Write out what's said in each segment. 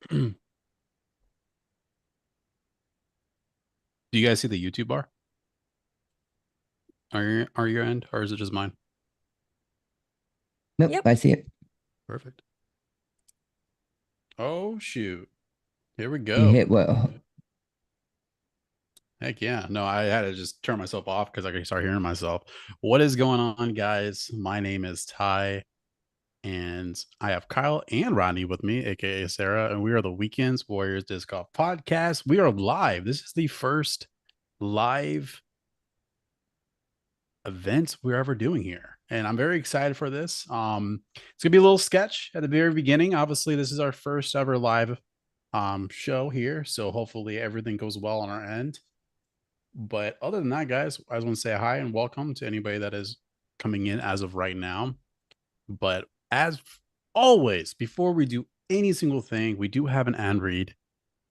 Do you guys see the YouTube bar? Are your end, or is it just mine? Nope, Yep. I see it. Perfect. Oh shoot. Here we You go. hit what? Heck yeah. No, I had to just turn myself off because I could start hearing myself. What is going on, guys? My name is Ty, and I have Kyle and Rodney with me, aka Sarah, and we are the Weekends Warriors Disc Golf Podcast. We are live. This is the first live event we're ever doing here. And I'm very excited for this. It's gonna be a little sketch at the very beginning. Obviously, this is our first ever live show here. So hopefully everything goes well on our end. But other than that, guys, I just want to say hi and welcome to anybody that is coming in as of right now. But as always, before we do any single thing, we do have an ad read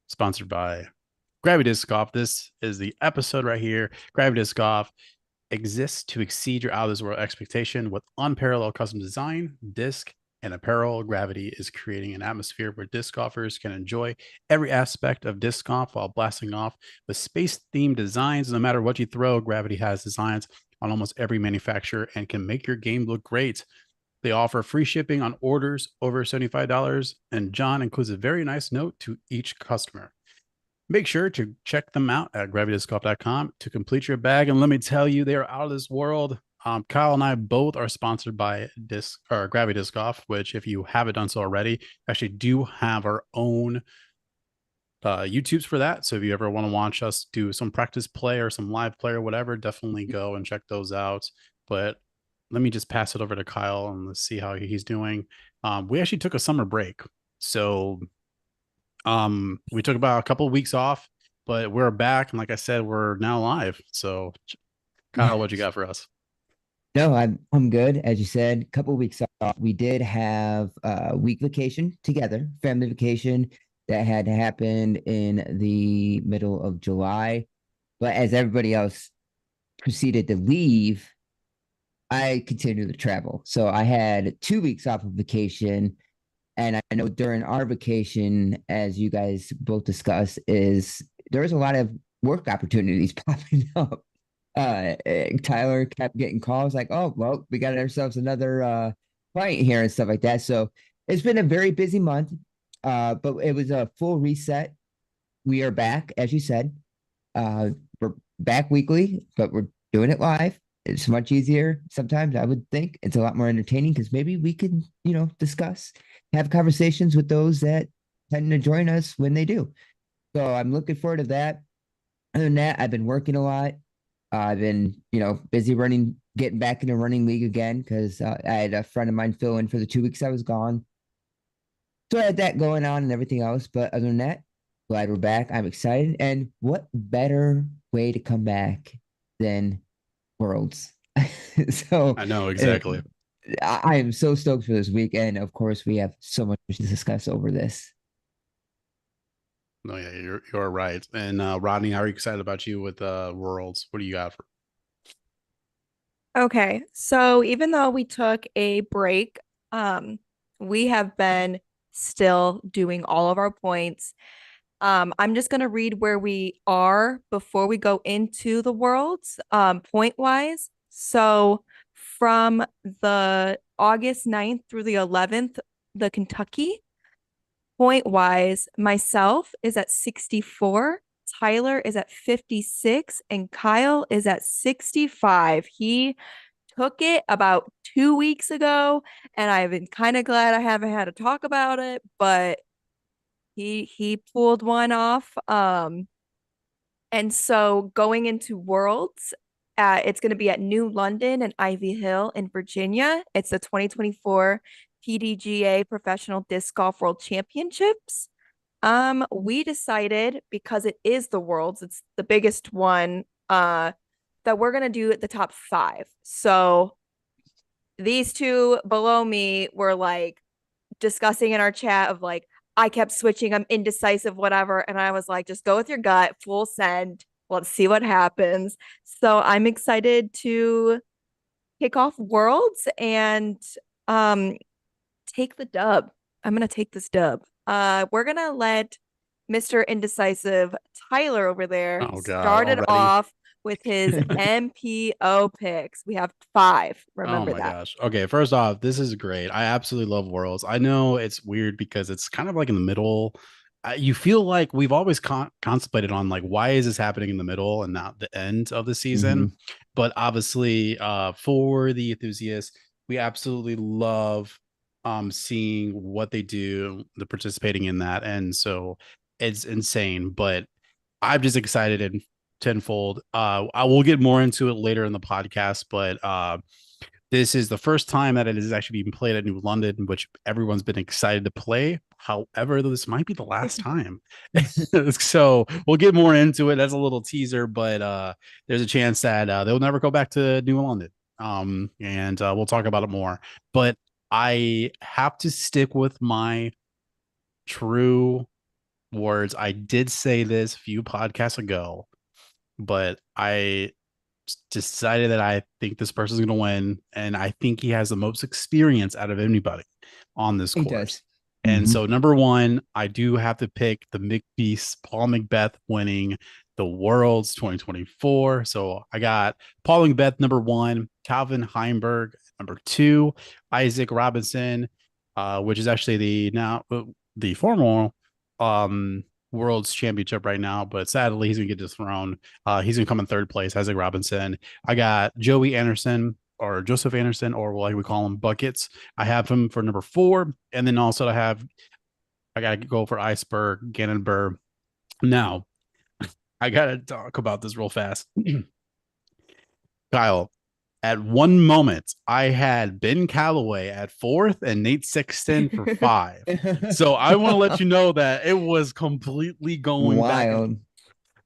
sponsored by Gravity Disc Golf. This is the episode right here. Gravity Disc Golf exists to exceed your out of this world expectation with unparalleled custom design, disc, and apparel. Gravity is creating an atmosphere where disc golfers can enjoy every aspect of disc golf while blasting off with space themed designs. No matter what you throw, Gravity has designs on almost every manufacturer and can make your game look great. They offer free shipping on orders over $75, and John includes a very nice note to each customer. Make sure to check them out at gravityscope.com to complete your bag. And let me tell you, they are out of this world. Kyle and I both are sponsored by Disc or Gravity Disc Golf, which, if you haven't done so already, actually do have our own YouTubes for that. So if you ever want to watch us do some practice play or some live play or whatever, definitely go and check those out. But let me just pass it over to Kyle and let's see how he's doing. We actually took a summer break. So we took about a couple of weeks off, but we're back, and like I said, we're now live. So, Kyle, what you got for us? No, I'm good. As you said, a couple of weeks off. We did have a week vacation together, family vacation that had happened in the middle of July. But as everybody else proceeded to leave, I continued to travel. So I had 2 weeks off of vacation. And I know during our vacation, as you guys both discussed, is there's a lot of work opportunities popping up. Tyler kept getting calls like, "Oh, well, we got ourselves another client here and stuff like that." So it's been a very busy month, but it was a full reset. We are back, as you said. We're back weekly, but we're doing it live. It's much easier sometimes, I would think. It's a lot more entertaining because maybe we could, discuss, have conversations with those that tend to join us when they do. So I'm looking forward to that. Other than that, I've been working a lot. I've been, busy running, getting back in the running league again because I had a friend of mine fill in for the 2 weeks I was gone. So I had that going on and everything else. But other than that, glad we're back. I'm excited. And what better way to come back than Worlds? So I know uh, exactly. I am so stoked for this week. And of course, we have so much to discuss over this. No, yeah, you're right. And Rodney, how are you excited about you with Worlds? What do you got for? Okay. So even though we took a break, we have been still doing all of our points. I'm just gonna read where we are before we go into the worlds, point wise. So from the August 9th through the 11th, the Kentucky point wise, myself is at 64, Tyler is at 56, and Kyle is at 65. He took it about 2 weeks ago, and I've been kind of glad I haven't had to talk about it, but he pulled one off. And so going into Worlds, it's going to be at New London and Ivy Hill in Virginia. It's the 2024 PDGA Professional Disc Golf World Championships. We decided because it is the Worlds, it's the biggest one, that we're gonna do the top five. So these two below me were like discussing in our chat of like, I kept switching, I'm indecisive, whatever. And I was like, just go with your gut, full send. Let's see what happens. So I'm excited to kick off Worlds and um take the dub. I'm gonna take this dub. We're gonna let Mr. Indecisive Tyler over there Oh God, start it already. off with his MPO picks. We have 5. Oh Remember my that. gosh. Okay, first off, this is great. I absolutely love Worlds. I know it's weird because it's kind of like in the middle. You feel like we've always contemplated on like why is this happening in the middle and not the end of the season. Mhm. But obviously, for the enthusiasts, we absolutely love seeing what they do, the participating in that, and so it's insane. But I'm just excited and tenfold. I will get more into it later in the podcast, but this is the first time that it is actually being played at New London, which everyone's been excited to play. However, this might be the last time. So we'll get more into it. That's a little teaser, but there's a chance that they'll never go back to New London. And we'll talk about it more. But I have to stick with my true words. I did say this a few podcasts ago, but I decided that I think this person's going to win, and I think he has the most experience out of anybody on this He course. does. And Mhm. so, number one, I do have to pick the McBeast, Paul Macbeth winning the Worlds 2024. So I got Paul Macbeth number one, Calvin Heimberg number two, Isaac Robinson, which is actually the formal Worlds Championship right now, but sadly he's gonna get dethroned. He's gonna come in third place, Isaac Robinson. I got Joey Anderson or Joseph Anderson, or like we call him Buckets. I have him for number four, and then also I gotta go for Iceberg Gannonburr. Now I gotta talk about this real fast. Kyle, at one moment, I had Ben Calloway at fourth and Nate Sexton for five. So I want to let you know that it was completely going back and Wild.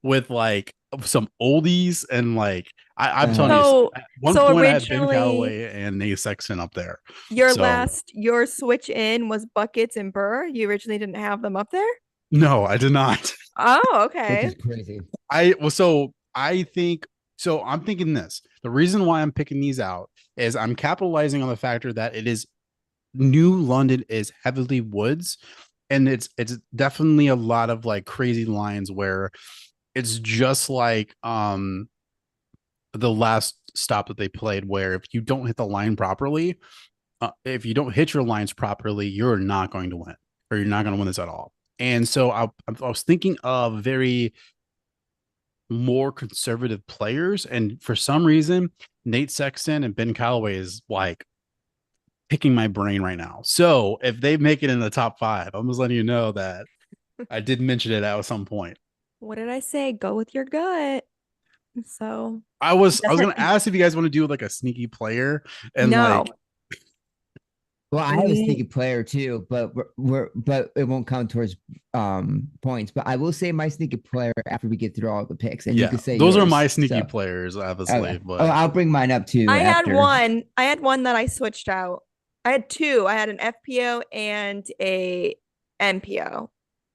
with like some oldies and like I'm telling you, Uh, So at one so point I had Ben originally Calloway and Nate Sexton up there. So your switch in was Buckets and Burr. You originally didn't have them up there? no, I did not. Oh, which okay. is crazy. I think so. I'm thinking this. The reason why I'm picking these out is I'm capitalizing on the factor that it is New London is heavily woods, and it's definitely a lot of like crazy lines where it's just like the last stop that they played where if you don't hit the line properly, if you don't hit your lines properly, you're not going to win, or you're not going to win this at all. And so I was thinking of very more conservative players, and for some reason, Nate Sexton and Ben Calloway is like picking my brain right now. So if they make it in the top five, I'm just letting you know that I did mention it at some point. What did I say? Go with your gut. So I was doesn't gonna ask if you guys want to do like a sneaky player and no. like Well, I have a sneaky player too, but but it won't count towards points. But I will say my sneaky player after we get through all the picks, and you yeah, can say those are my yours. sneaky So players, obviously. okay. Oh, But I'll bring mine up too I had after. one. I had one that I switched out. I had two. I had an FPO and a MPO.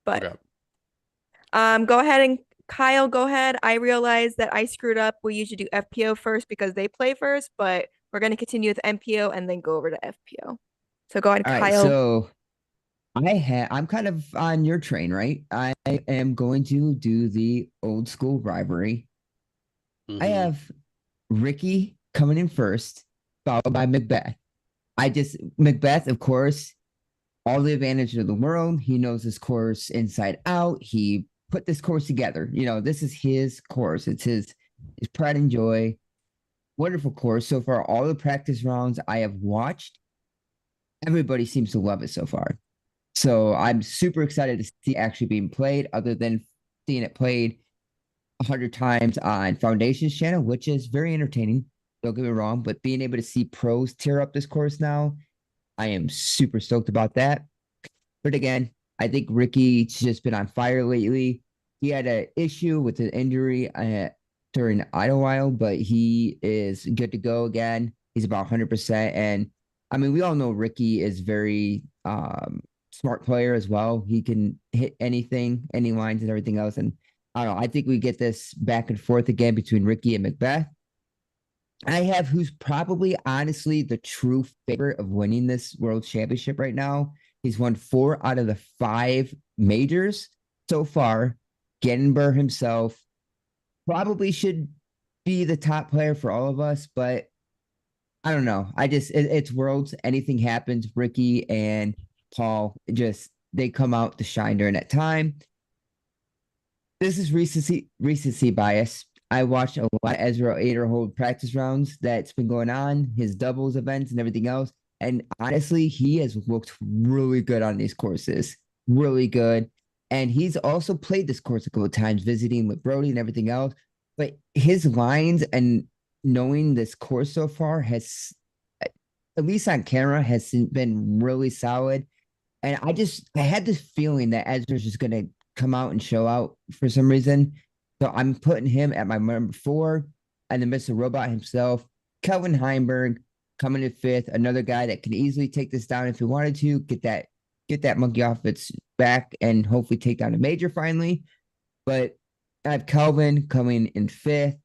But okay, go ahead and Kyle, go ahead. I realized that I screwed up. We usually do FPO first because they play first, but we're going to continue with MPO and then go over to FPO. So go ahead, All right, Kyle. so I'm kind of on your train, right? I am going to do the old school rivalry. I mm-hmm. have Ricky coming in first, followed by Macbeth. Macbeth, of course, all the advantage of the world. He knows this course inside out. He put this course together. You know, this is his course. It's his pride and joy. Wonderful course. So far, all the practice rounds I have watched, everybody seems to love it so far. So I'm super excited to see it actually being played, other than seeing it played 100 times on Foundation's channel, which is very entertaining. Don't get me wrong, but being able to see pros tear up this course now, I am super stoked about that. But again, I think Ricky's just been on fire lately. He had an issue with an injury during Idlewild, but he is good to go again. He's about 100%. And I mean, we all know Ricky is very smart player as well. He can hit anything, any lines and everything else. And I don't know. I think we get this back and forth again between Ricky and Macbeth. I have who's probably honestly the true favorite of winning this world championship right now He's won 4 out of the 5 majors so far. Gatlinburg himself probably should be the top player for all of us, but I don't know. It's worlds. Anything happens. Ricky and Paul just they come out to shine during that time. This is recency bias. I watched a lot of Ezra Aderhold practice rounds that's been going on, his doubles events and everything else. And honestly, he has looked really good on these courses. Really good. And he's also played this course a couple of times, visiting with Brody and everything else. But his lines and knowing this course so far has, at least on camera, has been really solid. And I had this feeling that Ezra's just gonna come out and show out for some reason. So I'm putting him at my number 4, and then Mr. Robot himself, Kelvin Heimberg, coming in 5th, another guy that can easily take this down if he wanted to, get that monkey off its back and hopefully take down a major finally. But I have Kelvin coming in 5th.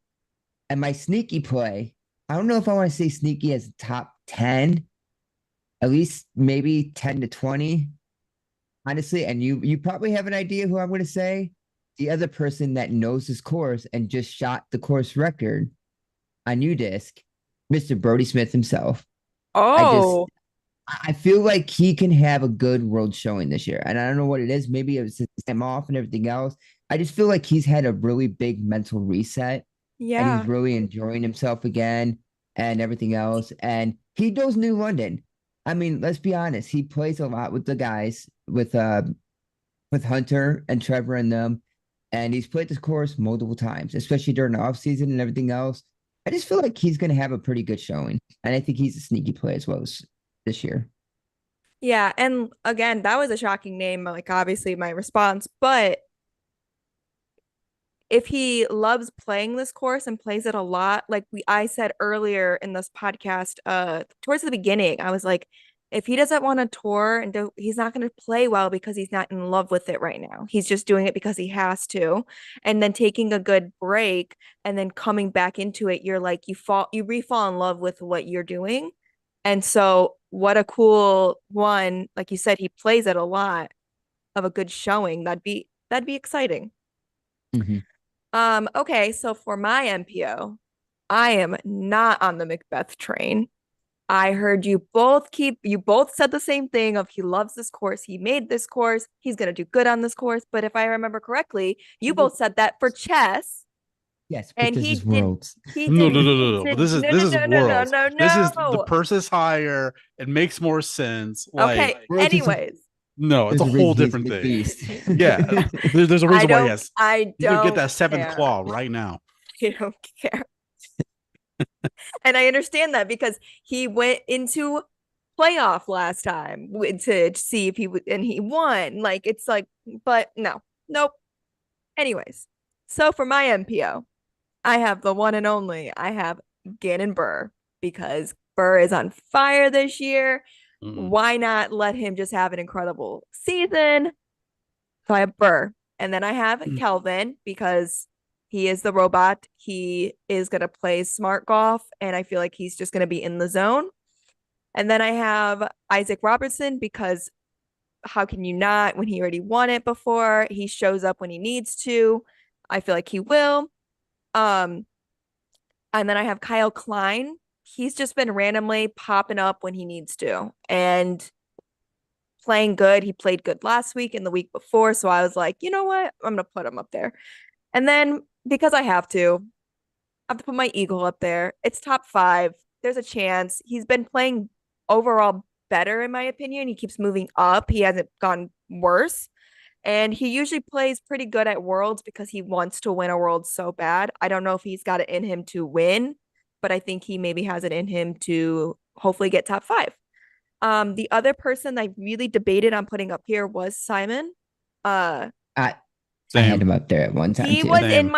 And my sneaky play, I don't know if I want to say sneaky as top 10, at least maybe 10 to 20, honestly. And you probably have an idea who I'm going to say. The other person that knows this course and just shot the course record on UDisc, Mr. Brody Smith himself. Oh, I feel like he can have a good world showing this year. And I don't know what it is. Maybe it was his time off and everything else. I just feel like he's had a really big mental reset and he's yeah. really enjoying himself again and everything else. And he knows New London. I mean, let's be honest. He plays a lot with the guys, with Hunter and Trevor and them. And he's played this course multiple times, especially during the offseason and everything else. I just feel like he's going to have a pretty good showing. And I think he's a sneaky play as well as this year. Yeah. And again, that was a shocking name, like obviously my response, but if he loves playing this course and plays it a lot, like I said earlier in this podcast, towards the beginning, I was like, if he doesn't want to tour and he's not going to play well because he's not in love with it right now. He's just doing it because he has to. And then taking a good break and then coming back into it, you're like you re-fall in love with what you're doing. And so what a cool one, like you said, he plays it a lot of a good showing. That'd be exciting. Mm-hmm. Okay, so for my MPO, I am not on the Macbeth train. I heard you both said the same thing of he loves this course, he made this course, he's gonna do good on this course. But if I remember correctly, you both said that for chess, Yes, but and this is worlds. he No, no, didn't no, he no, no. But did this is no this no is no no no worlds. no This is the no. purse is higher. It makes more sense. Okay, Like, Worlds is anyways, no, it's there's a a whole reason he's a different big thing. beast. Yeah, there's a reason why. Yes, I you could get don't that 7th care. claw right now. I don't care. And I understand that because he went into playoff last time to see if he would, and he won. Like it's like, but no, nope. Anyways, so for my MPO, I have the one and only. I have Gannon Burr because Burr is on fire this year. Mm. Why not let him just have an incredible season? So I have Burr, and then I have Kelvin because he is the robot. He is going to play smart golf, and I feel like he's just going to be in the zone. And then I have Isaac Robertson because how can you not when he already won it before? He shows up when he needs to. I feel like he will. Um, and then I have Kyle Klein. He's just been randomly popping up when he needs to and playing good. He played good last week and the week before. So I was like, you know what? I'm gonna put him up there. And then because I have to put my Eagle up there. It's top 5. There's a chance. He's been playing overall better, in my opinion. He keeps moving up. He hasn't gone worse. And he usually plays pretty good at Worlds because he wants to win a World so bad. I don't know if he's got it in him to win, but I think he maybe has it in him to hopefully get top 5. The other person I really debated on putting up here was Simon. Uh, I I had Same. him up there at one time he too. was in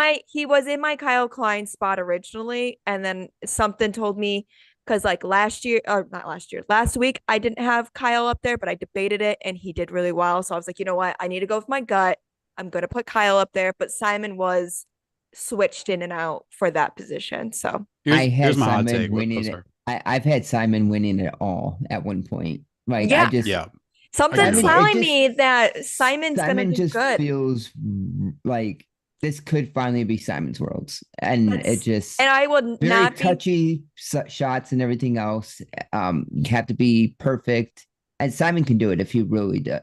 Same. my Kyle Klein spot originally, and then something told me because like last year or not last year, last week I didn't have Kyle up there, but I debated it and he did really well. So I was like, you know what? I need to go with my gut. I'm gonna put Kyle up there, but Simon was switched in and out for that position. So I Here's had my hot Simon take. Oh, winning it. sorry. I've had Simon winning it all at one point. Like I yeah. just Yeah. Something's agree with that. telling me that Simon's gonna Simon do just good. feels like this could finally be Simon's Worlds, and it just And I would very not be. touchy shots and everything else. You have to be perfect, and Simon can do it if he really does.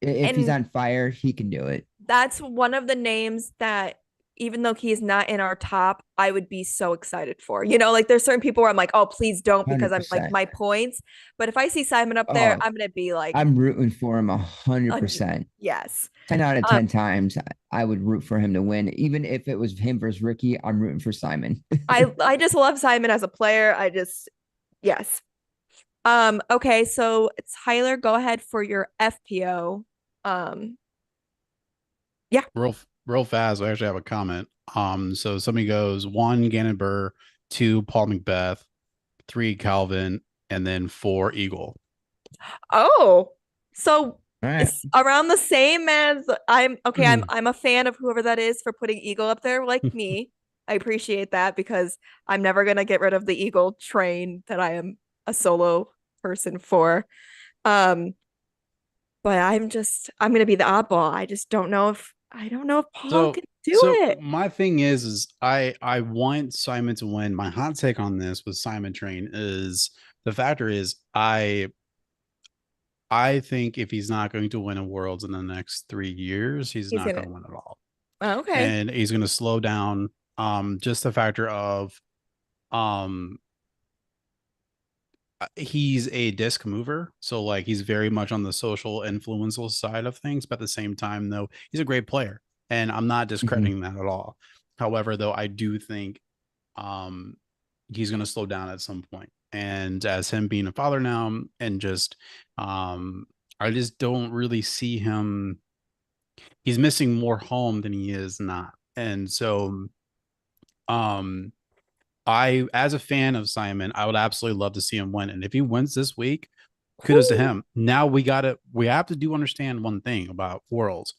If he's And on fire, he can do it. that's one of the names that, even though he's not in our top, I would be so excited for. You know, like there's certain people where I'm like, oh, please don't, because I'm like 100%. my points. But if I see Simon up there, Oh, I'm gonna be like, I'm rooting for him 100%. yes. 10 out of 10 times, I would root for him to win. Even if it was him versus Ricky, I'm rooting for Simon. I just love Simon as a player. Yes. Okay, so Tyler, go ahead for your FPO. Yeah. Real fast. I actually have a comment. So somebody goes 1 Gannon Burr, 2 Paul Macbeth, 3 Calvin, and then 4 Eagle. Oh, so All right. it's around the same as I'm okay. I'm a fan of whoever that is for putting Eagle up there like me. I appreciate that because I'm never gonna get rid of the Eagle train that I am a solo person for. Um, but I'm gonna be the oddball. I don't know if Paul So can do so it. my thing is I want Simon to win. My hot take on this with Simon Train is the factor is I think if he's not going to win a Worlds in the next 3 years, he's He's not gonna going to win at all. okay. And he's going to slow down. Just the factor of um he's a disc mover, so like he's very much on the social influential side of things, but at the same time though he's a great player, and I'm not Mhm. discrediting that at all. However, though, I do think um he's going to slow down at some point, and as him being a father now, and just um I just don't really see him. He's missing more home than he is not, and so um as a fan of Simon, I would absolutely love to see him win. And if he wins this week, kudos to Whew. him. Now we have to do understand one thing about Worlds.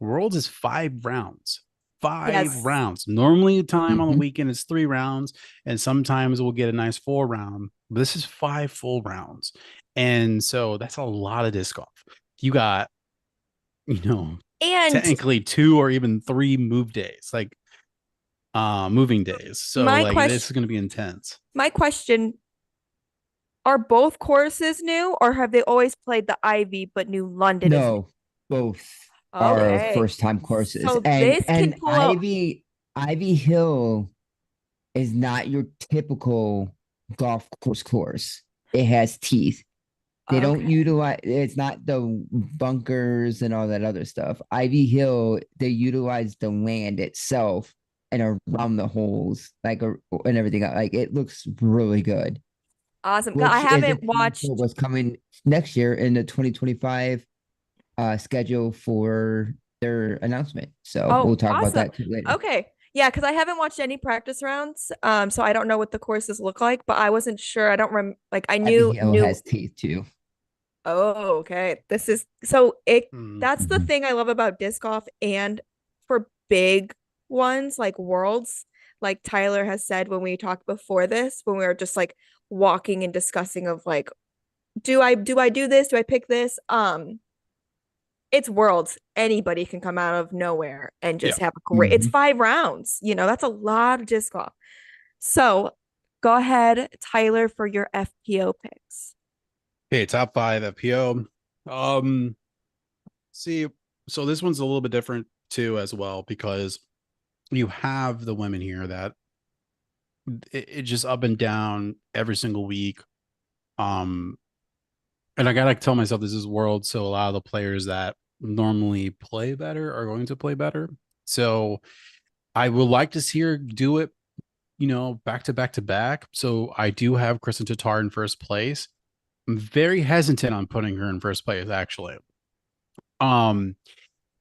Worlds is 5 rounds. Five Yes. rounds. Normally, time on the Mhm. weekend is 3 rounds, and sometimes we'll get a nice 4 round. But this is 5 full rounds, and so that's a lot of disc golf. You got, you know, And technically 2 or even 3 move days. Like moving days. So my like this is question going to be intense. my question, are both courses new or have they always played the Ivy but New London is new? No, both are Okay. first time courses. So And this can and pull out. Ivy Hill is not your typical golf course. It has teeth. They don't Okay. utilize, it's not the bunkers and all that other stuff. Ivy Hill, they utilize the land itself and around the holes, like and everything. Like it looks really good, Awesome. I which is a haven't tease for watched. what's coming next year in the 2025 schedule for their announcement. So Oh, we'll talk about awesome. that too later. Okay. Yeah, because I haven't watched any practice rounds. So I don't know what the courses look like, but I wasn't sure. I don't remember, like I Ivy knew Hill knew has teeth too. Oh, okay. This is so it Mm. that's the Mhm. thing I love about disc golf, and for big ones like Worlds, like Tyler has said when we talked before this, when we were just like walking and discussing of like, do I do this? Do I pick this? It's Worlds. Anybody can come out of nowhere and Yeah. just have a great, it's Mhm. 5 rounds, that's a lot of disc golf. So go ahead, Tyler, for your FPO picks. Okay, top 5 FPO. Um, see, so this one's a little bit different too, as well, because you have the women here that it just up and down every single week. Um, and I gotta tell myself this is World, so a lot of the players that normally play better are going to play better. So I would like to see her do it, back to back to back. So I do have Kristen Tatar in first place. I'm very hesitant on putting her in first place, actually. Um,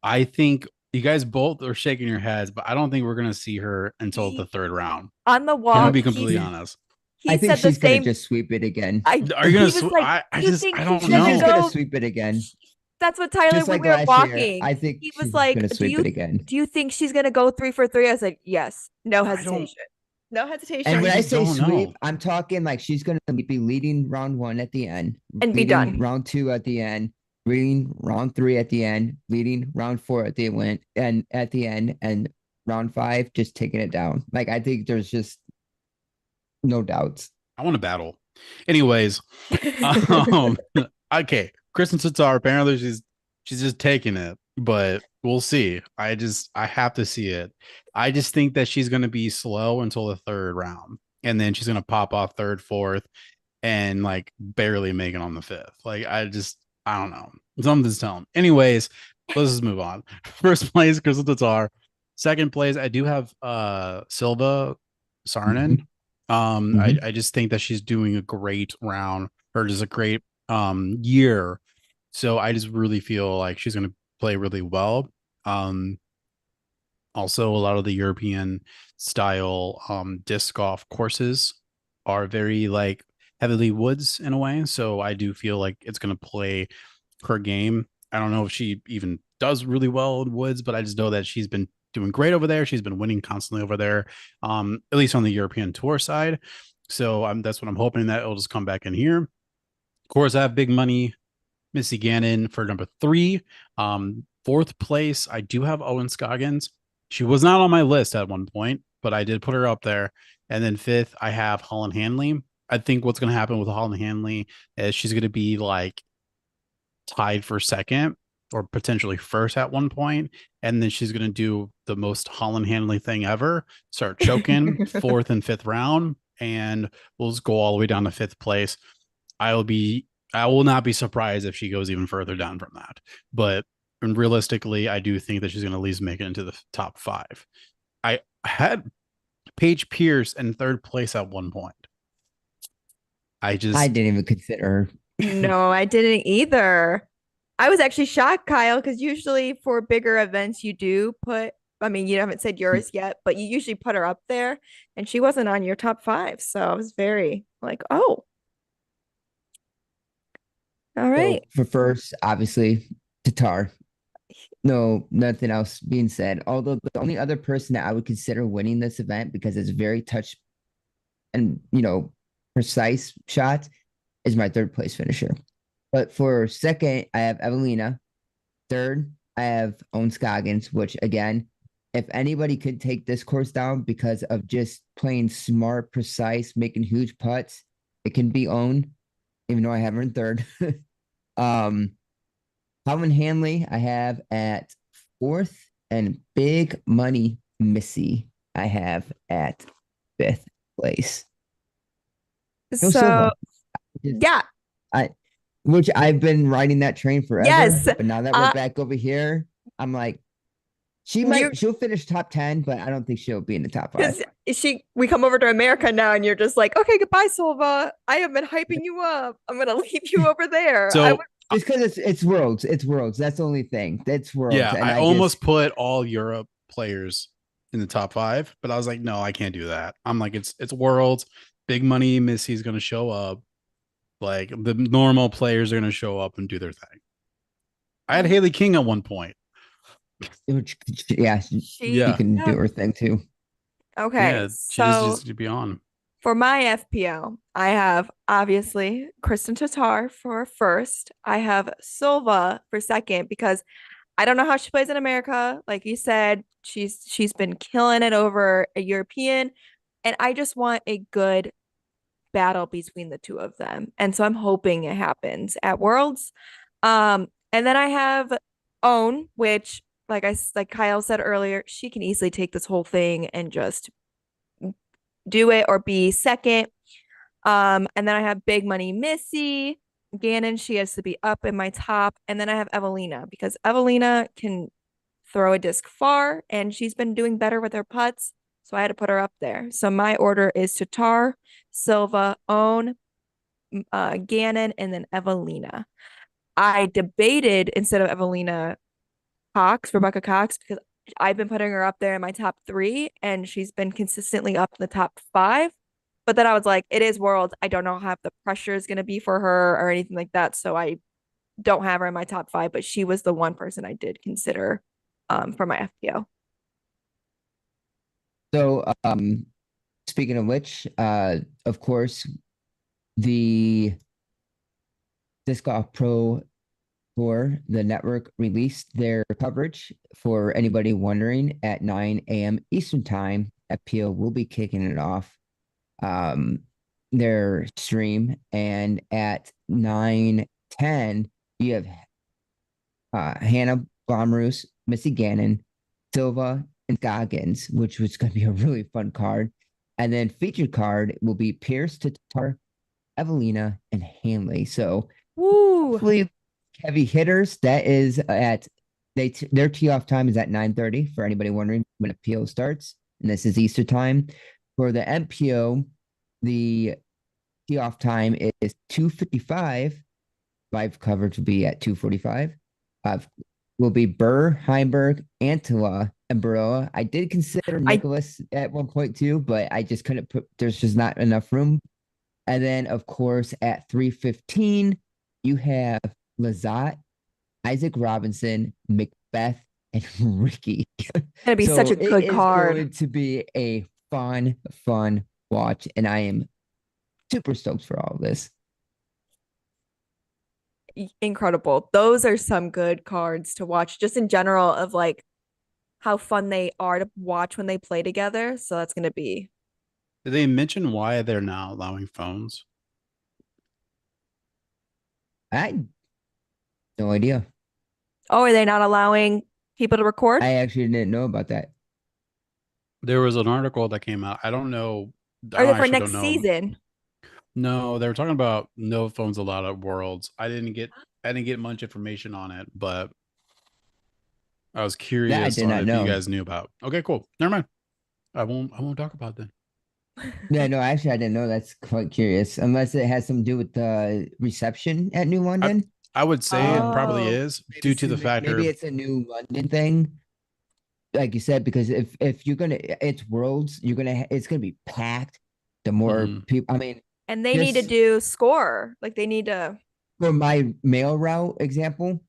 I think you guys both are shaking your heads, but I don't think we're gonna see her until the He third round. on the I'm gonna walk, be completely honest. I he think said the she's gonna same. just sweep it again. Are you gonna? He was like, I "You just think I she's don't She's gonna just know. gonna go?" sweep it again. That's what Tyler, Just when like we were last year. walking, I think he was she's like, gonna sweep it again. do you think she's gonna go 3 for 3?" I was like, "Yes, no I don't. hesitation, no And hesitation, I when I just say don't sweep, know. I'm talking like she's gonna be leading round one at the end, and be leading done." round two at the end, leading round 3 at the end, leading round 4 at the win and at the end, and round 5 just taking it down. Like I think there's just no doubts. I want to battle. Anyways, um, okay, Kristen Tatar. Apparently, she's just taking it, but we'll see. I have to see it. I just think that she's going to be slow until the third round, and then she's going to pop off third, fourth, and like barely make it on the fifth. Like I don't know. Something's telling. Anyways, let's just move on. First place, Crystal Tatar. Second place, I do have Silva Sarnen. I just think that she's doing a great round or just a great year. So I just really feel like she's gonna play really well. Um Also, a lot of the European style disc golf courses are very like heavily woods in a way. So I do feel like it's going to play her game. I don't know if she even does really well in woods, but I just know that she's been doing great over there. She's been winning constantly over there, at least on the European tour side. So that's what I'm hoping that it'll just come back in here. Of course, I have big money Missy Gannon for number 3. Fourth place, I do have Owen Scoggins. She was not on my list at one point, but I did put her up there. And then fifth, I have Holland Hanley. I think what's going to happen with Holland Hanley is she's going to be like tied for second or potentially first at one point, and then she's going to do the most Holland Hanley thing ever, start choking fourth and fifth round, and we'll just go all the way down to fifth place. I will not be surprised if she goes even further down from that. But realistically, I do think that she's going to at least make it into the top 5. I had Paige Pierce in third place at one point. I didn't even consider her. No, I didn't either. I was actually shocked, Kyle, because usually for bigger events, you do put, I mean, you haven't said yours yet, but you usually put her up there, and she wasn't on your top 5. So I was very like, oh, all right. So for first, obviously, Tatar. No, nothing else being said. Although the only other person that I would consider winning this event because it's very touch and precise shots is my third place finisher. But for second, I have Evelina. Third, I have Owen Scoggins, which again, if anybody could take this course down because of just playing smart, precise, making huge putts, it can be Owen, even though I have her in third. Calvin Hanley, I have at fourth, and Big Money Missy, I have at fifth place. No So, Silva. yeah. Which I've been riding that train forever. Yes. But now that we're back over here, I'm like, she'll finish top 10, but I don't think she'll be in the top 5. We come over to America now, and you're just like, okay, goodbye, Silva. I have been hyping you up. I'm gonna leave you over there. So just because it's worlds. It's worlds. That's the only thing. That's worlds. Yeah, and I almost put all Europe players in the top 5, but I was like, no, I can't do that. I'm like, it's worlds. Big Money Missy's gonna show up. Like the normal players are gonna show up and do their thing. I had Haley King at one point. Yeah, she can do her thing too. Okay, yeah, she just needs to be on. For my FPO, I have obviously Kristen Tatar for first. I have Silva for second because I don't know how she plays in America. Like you said, she's been killing it over a European, and I just want a good battle between the two of them. And so I'm hoping it happens at Worlds. And then I have Own, which like Kyle said earlier, she can easily take this whole thing and just do it or be second. And then I have Big Money Missy Gannon. She has to be up in my top. And then I have Evelina because Evelina can throw a disc far and she's been doing better with her putts. So I had to put her up there. So my order is Tatar, Silva, Own, Gannon, and then Evelina. I debated instead of Evelina Rebecca Cox, because I've been putting her up there in my top 3 and she's been consistently up in the top 5. But then I was like, it is Worlds. I don't know how the pressure is going to be for her or anything like that. So I don't have her in my top 5, but she was the one person I did consider for my FPO. So speaking of which, of course, the Disc Golf Pro Tour, the network released their coverage for anybody wondering at 9 a.m. Eastern time. FPO will be kicking it off their stream, and at 9:10 you have Hannah Blomroos, Missy Gannon, Silva, and Goggins, which was going to be a really fun card. And then featured card will be Pierce, Tatar, Evelina, and Hanley. So Woo. hopefully heavy hitters. That is at their tee off time is at 9:30 for anybody wondering when PO starts. And this is Easter time. For the MPO, the tee off time is 2:55. Live coverage will be at 2:45. Will be Burr, Heimberg, Antela, and Baroa. I did consider Nicholas at one point too, but I just couldn't put. There's just not enough room. And then, of course, at 3:15, you have Lazat, Isaac Robinson, Macbeth, and Ricky. It's gonna be So such a good it card. is going to be a fun watch, and I am super stoked for all of this. Incredible. Those are some good cards to watch, just in general, of like how fun they are to watch when they play together. So that's gonna be. Did they mention why they're not allowing phones? I no idea. Oh, are they not allowing people to record? I actually didn't know about that. There was an article that came out. I don't know. I Or don't for actually next don't know. season? No, they were talking about no phones allowed at Worlds. I didn't get much information on it, but I was That I curious did on not if you know. guys knew about. Okay, cool. Never mind. I won't talk about that. Yeah, no, actually, I didn't know. That's quite curious. Unless it has something to do with the reception at New London. I would say it probably Oh. is due to the factor. Maybe it's a New London thing, like you said, because if you're gonna, it's Worlds, it's gonna be packed. The more Mhm. people, I mean, And they need to do score. Like they need to. for my mail route example,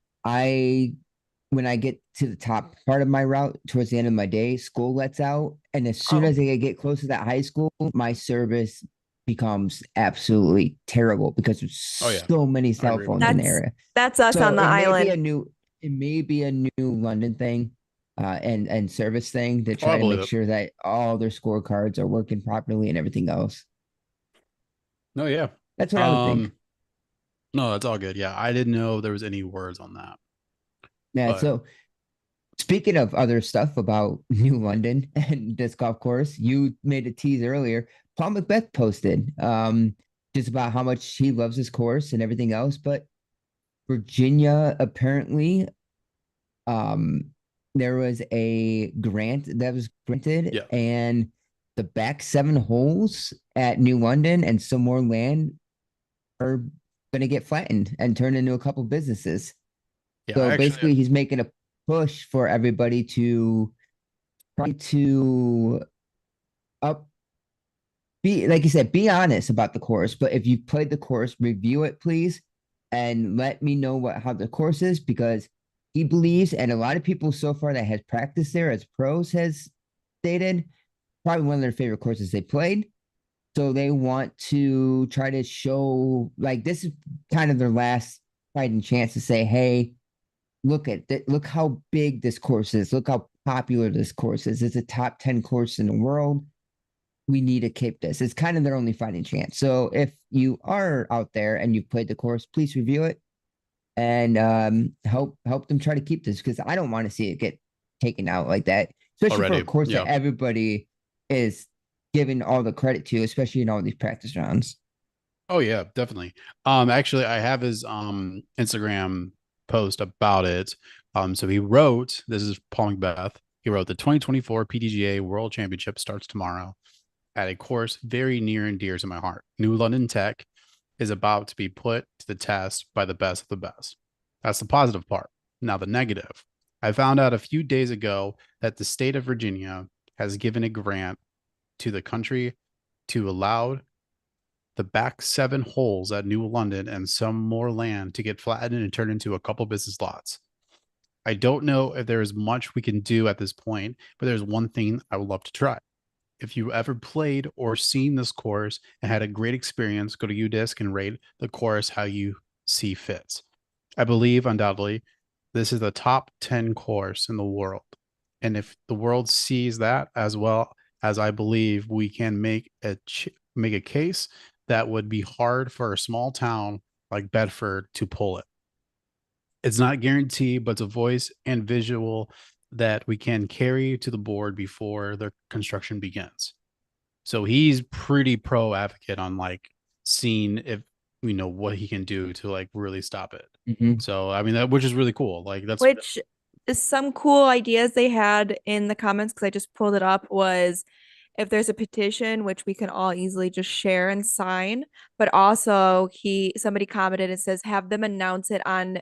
when I get to the top part of my route towards the end of my day, school lets out. And as soon as I get close to that high school, my service becomes absolutely terrible because there's so many cell phones in the area. That's us on the island. It may be a new London thing, and service thing to try to make sure that all their scorecards are working properly and everything else. No, yeah. That's what I would think. No, that's all good. Yeah, I didn't know there was any words on that. Yeah, so speaking of other stuff about New London and this golf course, you made a tease earlier. Paul Macbeth posted just about how much he loves this course and everything else, but Virginia apparently there was a grant that was granted, and the back 7 holes at New London and some more land are going to get flattened and turn into a couple businesses. Yeah, so basically, he's making a push for everybody to try to be, like you said, be honest about the course. But if you've played the course, review it, please, and let me know how the course is, because he believes, and a lot of people so far that has practiced there as pros has stated, probably one of their favorite courses they played. So they want to try to show, like, this is kind of their last fighting chance to say, hey, look how big this course is. Look how popular this course is. It's a top 10 course in the world. We need to keep this. It's kind of their only fighting chance. So if you are out there and you've played the course, please review it and help them try to keep this, because I don't want to see it get taken out like that, especially for a course that everybody is giving all the credit to, especially in all these practice rounds. Oh yeah, definitely. Actually, I have his Instagram post about it. So he wrote, this is Paul Macbeth. He wrote, the 2024 PDGA World Championship starts tomorrow at a course very near and dear to my heart. New London Tech is about to be put to the test by the best of the best. That's the positive part. Now the negative. I found out a few days ago that the state of Virginia has given a grant to the country to allow the back 7 holes at New London and some more land to get flattened and turned into a couple business lots. I don't know if there is much we can do at this point, but there's one thing I would love to try. If you ever played or seen this course and had a great experience, go to UDisc and rate the course how you see fits. I believe undoubtedly this is the top 10 course in the world. And if the world sees that as well as I believe we can make a case that would be hard for a small town like Bedford to pull it. It's not guaranteed, but it's a voice and visual that we can carry to the board before the construction begins. So he's pretty pro advocate on like seeing if we know what he can do to like really stop it. Mhm. So I mean that which is really cool. Like that's Which is some cool ideas they had in the comments because I just pulled it up was if there's a petition which we can all easily just share and sign, but also he somebody commented and says have them announce it on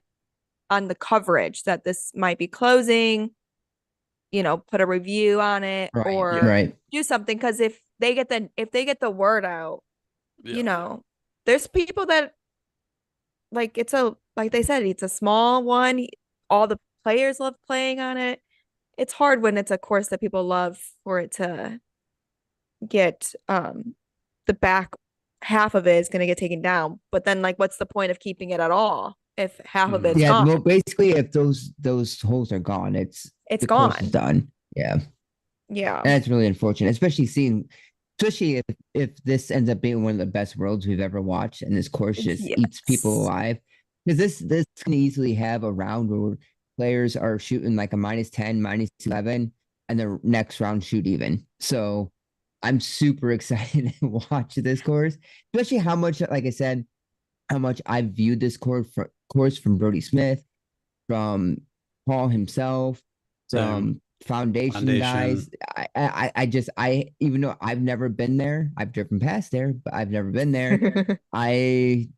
the coverage that this might be closing, put a review on it Right, or right. do something because if they get the word out, yeah. you know, there's people that like they said, it's a small one. All the players love playing on it. It's hard when it's a course that people love for it to get the back half of it is going to get taken down. But then like what's the point of keeping it at all if half of it's Mhm. Yeah, gone? well, basically, if those holes are gone, It's the course is gone. done. Yeah, and Yeah. that's really unfortunate, especially if this ends up being one of the best worlds we've ever watched, and this course just eats people Yes. alive. Because this can easily have a round where players are shooting like a -10, -11, and the next round shoot even. So I'm super excited to watch this course, especially how much, like I said, how much I've viewed this course from Brody Smith, from Paul himself, Same from Foundation foundation. guys. I even though I've never been there, I've driven past there, but I've never been there. I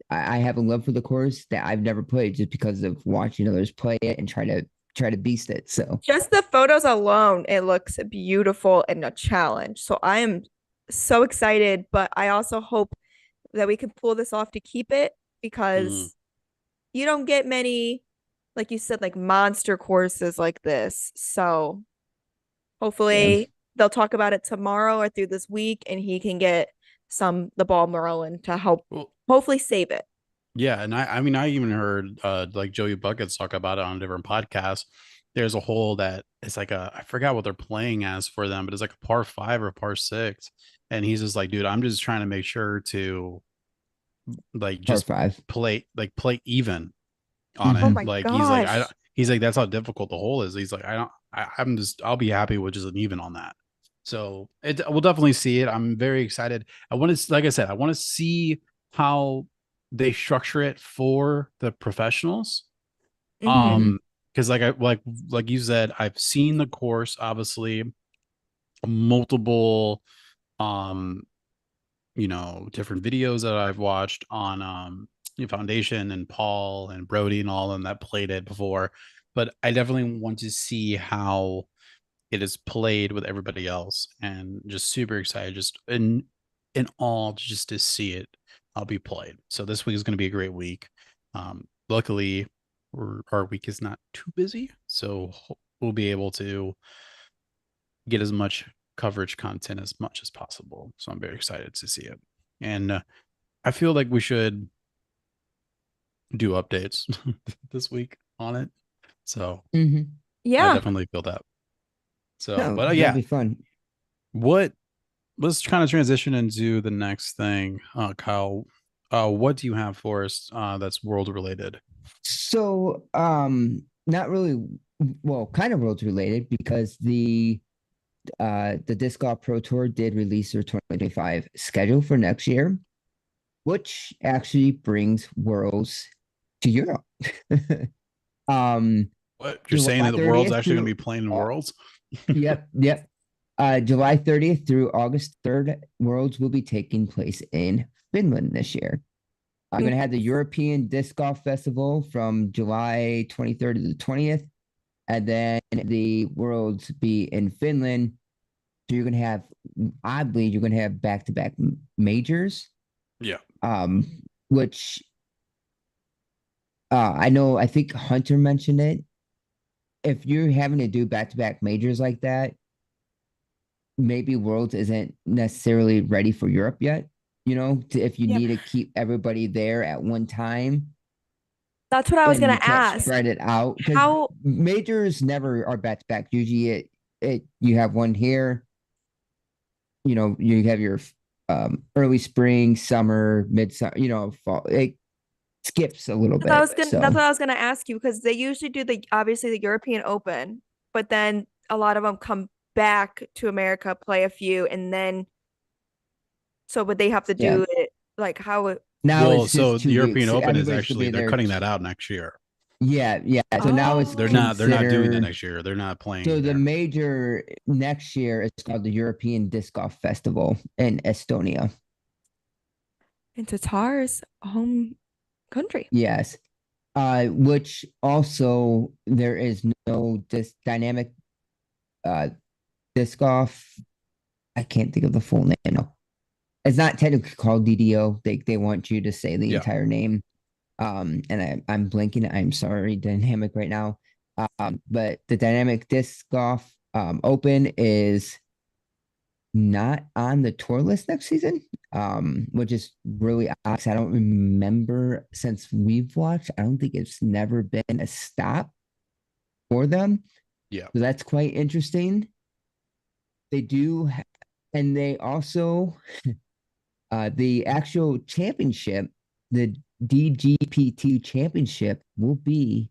I have a love for the course that I've never played just because of watching others play it and try to beast it. So Just the photos alone, it looks beautiful and a challenge. So I am so excited, but I also hope that we can pull this off to keep it Mhm. because you don't get many, like you said, like monster courses like this. So yeah. hopefully they'll talk about it tomorrow or through this week and he can get the ball rolling to help Well, hopefully save it. yeah, and I mean I even heard like Joey Buckets talk about it on different podcasts. There's a hole that it's like a I forgot what they're playing as for them, but it's like a par five or par six. And he's just like, dude, I'm just trying to make sure to like Par just five. play even on Oh it. Mm-hmm. my Like gosh. he's like that's how difficult the hole is. He's like I'm just I'll be happy with just an even on that. So we'll definitely see it. I'm very excited. I want to like I said, I want to see how they structure it for the professionals. Mm-hmm. Mm-hmm. Because like you said, I've seen the course obviously multiple um different videos that I've watched on Foundation and Paul and Brody and all of them that played it before. But I definitely want to see how it is played with everybody else, and just super excited, just in all just to see it. I'll be played. So this week is going to be a great week. Luckily, our week is not too busy, so we'll be able to get as much coverage content as much as possible. So I'm very excited to see it. And I feel like we should do updates this week on it. So Mm-hmm. I Yeah. definitely feel that. So, No, but that'll yeah, be fun. what let's kind of transition into the next thing. Kyle, what do you have for us that's world related? So, not really, well, kind of worlds related because the Disc Golf Pro Tour did release their 2025 schedule for next year, which actually brings Worlds to Europe. um, What you're saying July that the world's 30th actually going to through be playing in Worlds? yep. July 30th through August 3rd, Worlds will be taking place in Finland this year. I'm going to have the European Disc Golf Festival from July 23rd to the 20th, and then the Worlds be in Finland. So you're going to have, I believe, you're going to have back-to-back majors, Yeah. um, which I think Hunter mentioned it. If you're having to do back-to-back majors like that, maybe Worlds isn't necessarily ready for Europe yet. If you Yep. need to keep everybody there at one time, That's what I was and gonna you can't ask. spread it out because How majors never are back to back. Usually it you have one here, you have your early spring, summer, midsummer, fall. It skips a little I bit. was gonna So that's what I was gonna ask you because they usually do the obviously the European Open, but then a lot of them come back to America, play a few, and then so would they have to yeah. do it like how it Now Well, it's so just the two European weeks. Open is Everybody's gonna actually be they're there. cutting that out next year. Yeah, yeah. So now it's Oh, They're not doing that considered. next year. They're not So playing the there. major next year is called the European Disc Golf Festival in Estonia. in Tatar's home country. Yes. Which also there is no dynamic uh disc golf. I can't think of the full name. No. It's not technically called DDO. They want you to say the Yeah. entire name. And I'm blanking. I'm sorry, dynamic right now. But the dynamic disc golf open is not on the tour list next season, which is really odd. I don't remember since we've watched. I don't think it's never been a stop for them. Yeah. So that's quite interesting. They do, and they also the actual championship, the DGPT championship, will be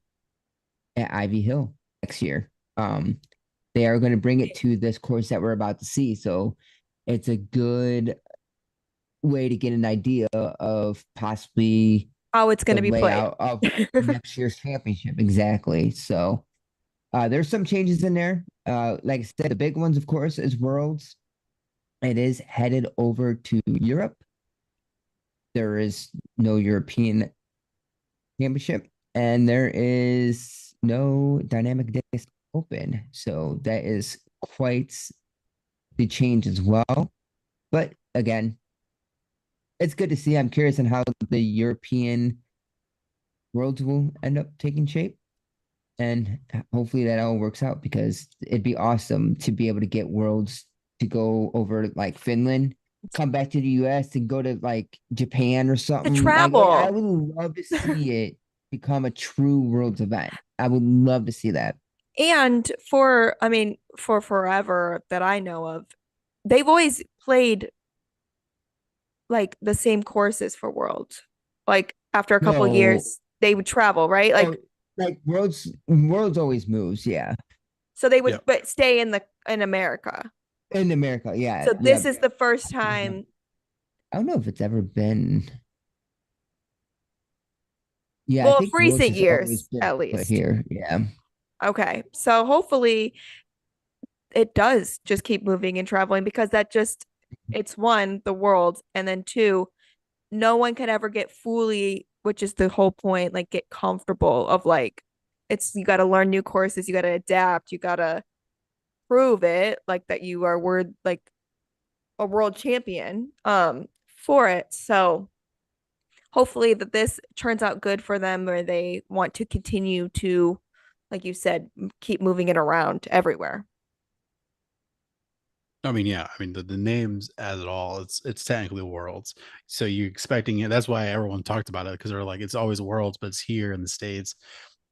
at Ivy Hill next year. They are going to bring it to this course that we're about to see. So it's a good way to get an idea of possibly How it's the gonna be played. layout of next year's championship. Exactly. So there's some changes in there. Like I said, the big ones, of course, is Worlds. It is headed over to Europe. There is no European championship, and there is no dynamic disc open. So that is quite the change as well. But again, it's good to see. I'm curious on how the European worlds will end up taking shape. And hopefully that all works out because it'd be awesome to be able to get worlds to go over like Finland, come back to the US and go to like Japan or To something. Like I travel. would love to see it become a true worlds event. I would love to see that. And for, I mean, for forever that I know of, they've always played like the same courses for Worlds. Like after a couple No, years, they would travel, right? oh, Like like worlds always moves, yeah. so they would Yeah. but stay in America. In America, yeah, So yeah. this is the first time. I don't know if it's ever been. Yeah, I Well, think worlds recent has always years been at put least. here. Yeah. Okay. So hopefully it does just keep moving and traveling because that just it's one, the world, and then two, no one can ever get fully, which is the whole point, like get comfortable of like it's you got to learn new courses, you got to adapt, you got to prove it like that you are word like a world champion for it. So hopefully that this turns out good for them where they want to continue to like you said keep moving it around everywhere. I mean, yeah. I mean, the names as it all, it's technically worlds. So you're expecting it. That's why everyone talked about it because they're like, it's always worlds, but it's here in the States.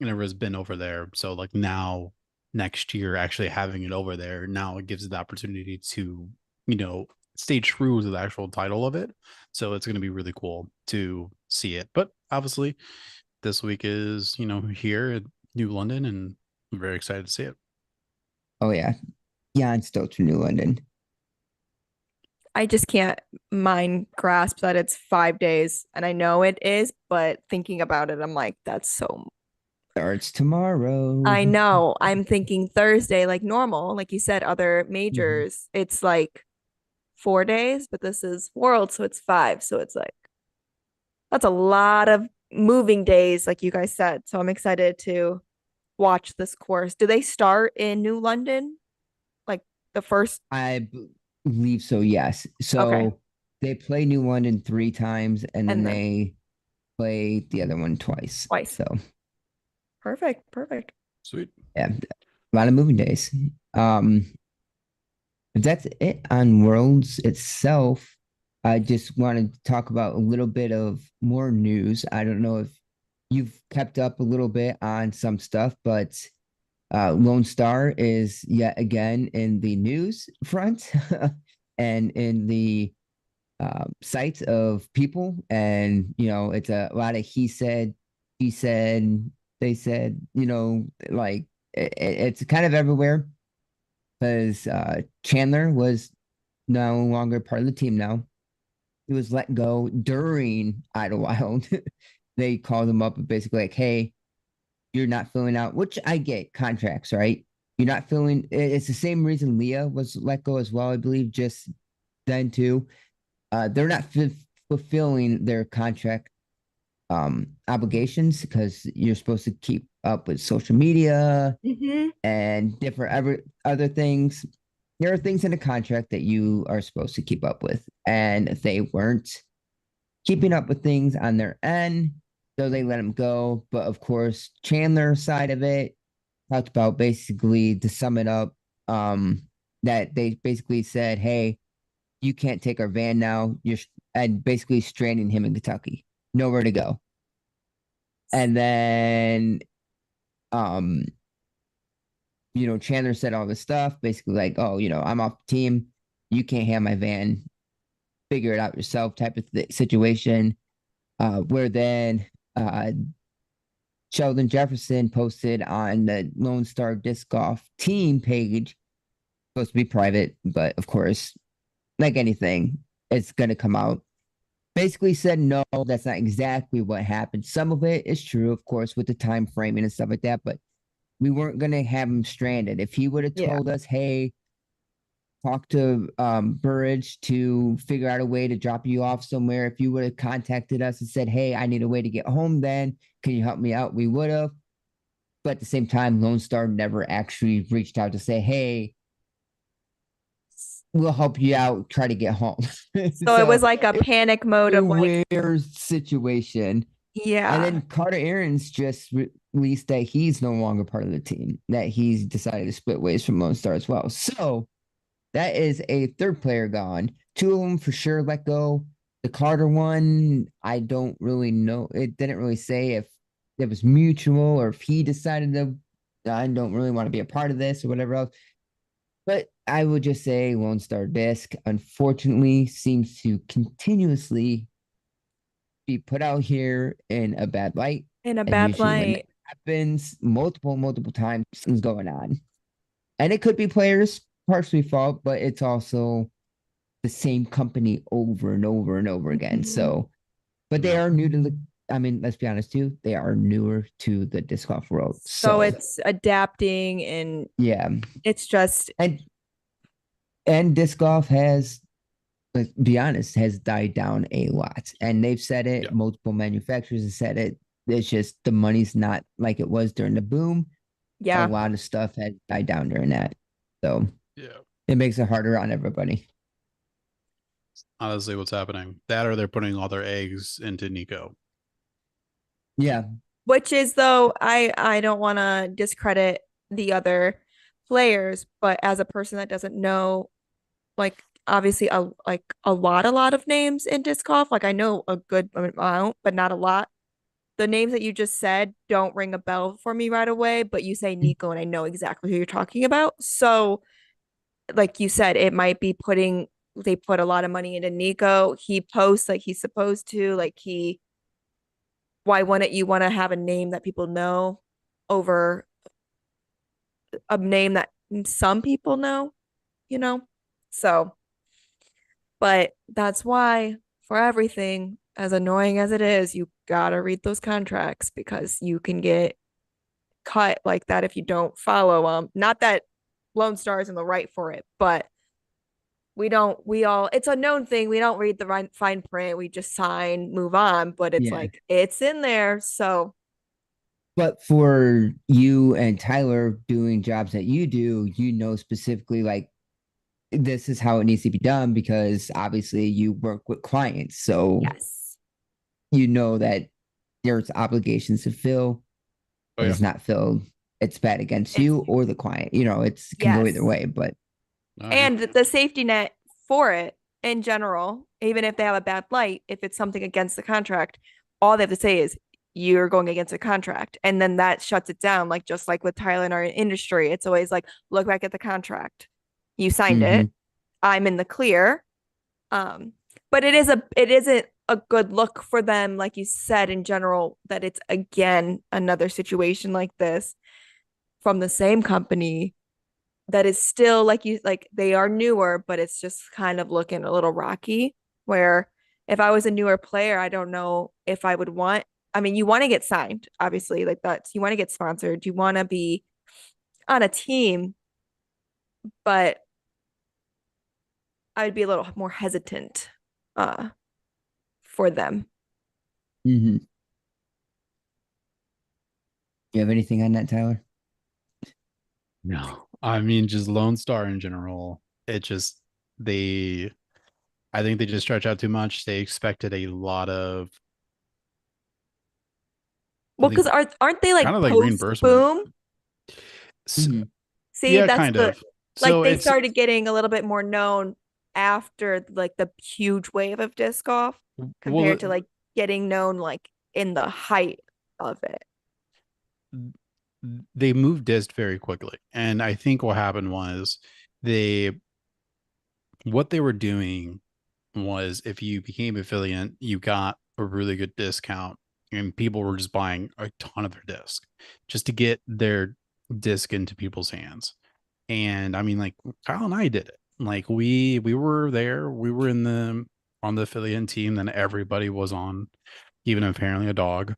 And everyone's been over there. So like now, next year, actually having it over there, now it gives it the opportunity to, stay true to the actual title of it. So it's going to be really cool to see it. But obviously, this week is, here at New London, and I'm very excited to see it. Oh yeah. Yeah, it's still to New London. I just can't mind grasp that it's 5 days and I know it is, but thinking about it, I'm like, that's so Starts tomorrow. I know. I'm thinking Thursday, like normal, like you said, other Mhm. majors, it's like 4 days, but this is world, so it's five. So it's like that's a lot of moving days, like you guys said. So I'm excited to watch this course. Do they start in New London? Like the first? I believe so, yes. Okay. So they play New London 3 times and then And then they play the other one twice. twice. So Perfect. Perfect. Sweet. yeah, a lot of moving days. But that's it on Worlds itself. I just wanted to talk about a little bit of more news. I don't know if you've kept up a little bit on some stuff, but Lone Star is yet again in the news front and in the sights of people. And, it's a lot of he said, they said, like it's kind of everywhere because Chandler was no longer part of the team now. He was let go during Idlewild. They called him up and basically like, hey, you're not filling out, which I get contracts, right? You're not filling. It's the same reason Leah was let go as well, I believe, just then too. They're not fulfilling their contract obligations because you're supposed to keep up with social media and different other things. There are things in the contract that you are supposed to keep up with, and they weren't keeping up with things on their end, so they let him go. But of course, Chandler's side of it talked about basically to sum it up, that they basically said, "Hey, you can't take our van now. And basically stranding him in Kentucky, nowhere to go." And then, um, Chandler said all this stuff, basically like, "Oh, I'm off the team. You can't have my van. Figure it out yourself," type of situation. Where then Sheldon Jefferson posted on the Lone Star Disc Golf team page, supposed to be private, but of course, like anything, it's going to come out. Basically said, no, that's not exactly what happened. Some of it is true, of course, with the time framing and stuff like that, but we weren't going to have him stranded. If he would have told us, hey, talk to Burridge to figure out a way to drop you off somewhere. If you would have contacted us and said, hey, I need a way to get home, then can you help me out? We would have. But at the same time, Lone Star never actually reached out to say, hey, we'll help you out, try to get home. So it was like a panic mode of like weird situation. Yeah. And then Carter Aarons just released that he's no longer part of the team, that he's decided to split ways from Lone Star as well. So that is a third player gone. Two of them for sure let go. The Carter one, I don't really know. It didn't really say if it was mutual or if he decided to, I don't really want to be a part of this or whatever else. But I would just say Lone Star Disc, unfortunately, seems to continuously be put out here in a bad light. In a bad light. When it happens multiple times, things going on. And it could be players partially fault, but it's also the same company over and over and over again. So, but they are new to the, I mean, let's be honest too, they are newer to the disc golf world. So it's adapting and it's just, and disc golf has, let's be honest, has died down a lot. And they've said it, multiple manufacturers have said it. It's just the money's not like it was during the boom. A lot of stuff had died down during that. So it makes it harder on everybody. Honestly, what's happening? That or they're putting all their eggs into Nico. Yeah. Which is, though, I don't want to discredit the other players, but as a person that doesn't know, like, obviously a lot of names in disc golf, like I know a good amount, but not a lot. The names that you just said don't ring a bell for me right away, but you say Nico and I know exactly who you're talking about. So like you said, it might be they put a lot of money into Nico. He posts like he's supposed to, why wouldn't you want to have a name that people know over a name that some people know, So, but that's why for everything, as annoying as it is, you gotta read those contracts because you can get cut like that if you don't follow them. Not that Lone Star is in the right for it, but it's a known thing. We don't read the fine print. We just sign, move on, but it's like, it's in there. So, but for you and Tyler doing jobs that you do, specifically like this is how it needs to be done because obviously you work with clients. So that there's obligations to fill. If it's not filled, it's bad against you or the client. It can go either way, but and the safety net for it in general, even if they have a bad light, if it's something against the contract, all they have to say is you're going against a contract. And then that shuts it down. Like just like with Tyler in our industry, it's always like, look back at the contract. You signed Mm-hmm. it. I'm in the clear. Um, but it isn't a good look for them, like you said, in general, that it's again another situation like this from the same company that is still like they are newer, but it's just kind of looking a little rocky. Where if I was a newer player, I don't know if I would want. I mean, you want to get signed, obviously, like that's you want to get sponsored, you want to be on a team, but I would be a little more hesitant uh for them. Mm-hmm. You have anything on that, Tyler? No, I mean just Lone Star in general. It just they I think they just stretch out too much. They expected a lot of I Well, think because aren't they kind like of like post reimbursement. boom? Mm-hmm. See, Yeah, that's kind the of. like So they it's started getting a little bit more known after like the huge wave of disc golf well compared to like getting known like in the height of it. they moved disc very quickly. And I think what happened was they what they were doing was if you became affiliate, you got a really good discount and people were just buying a ton of their disc just to get their disc into people's hands. And I mean, like Kyle and I did it. Like we were there, we were in the on the affiliate team, then everybody was on, even apparently a dog.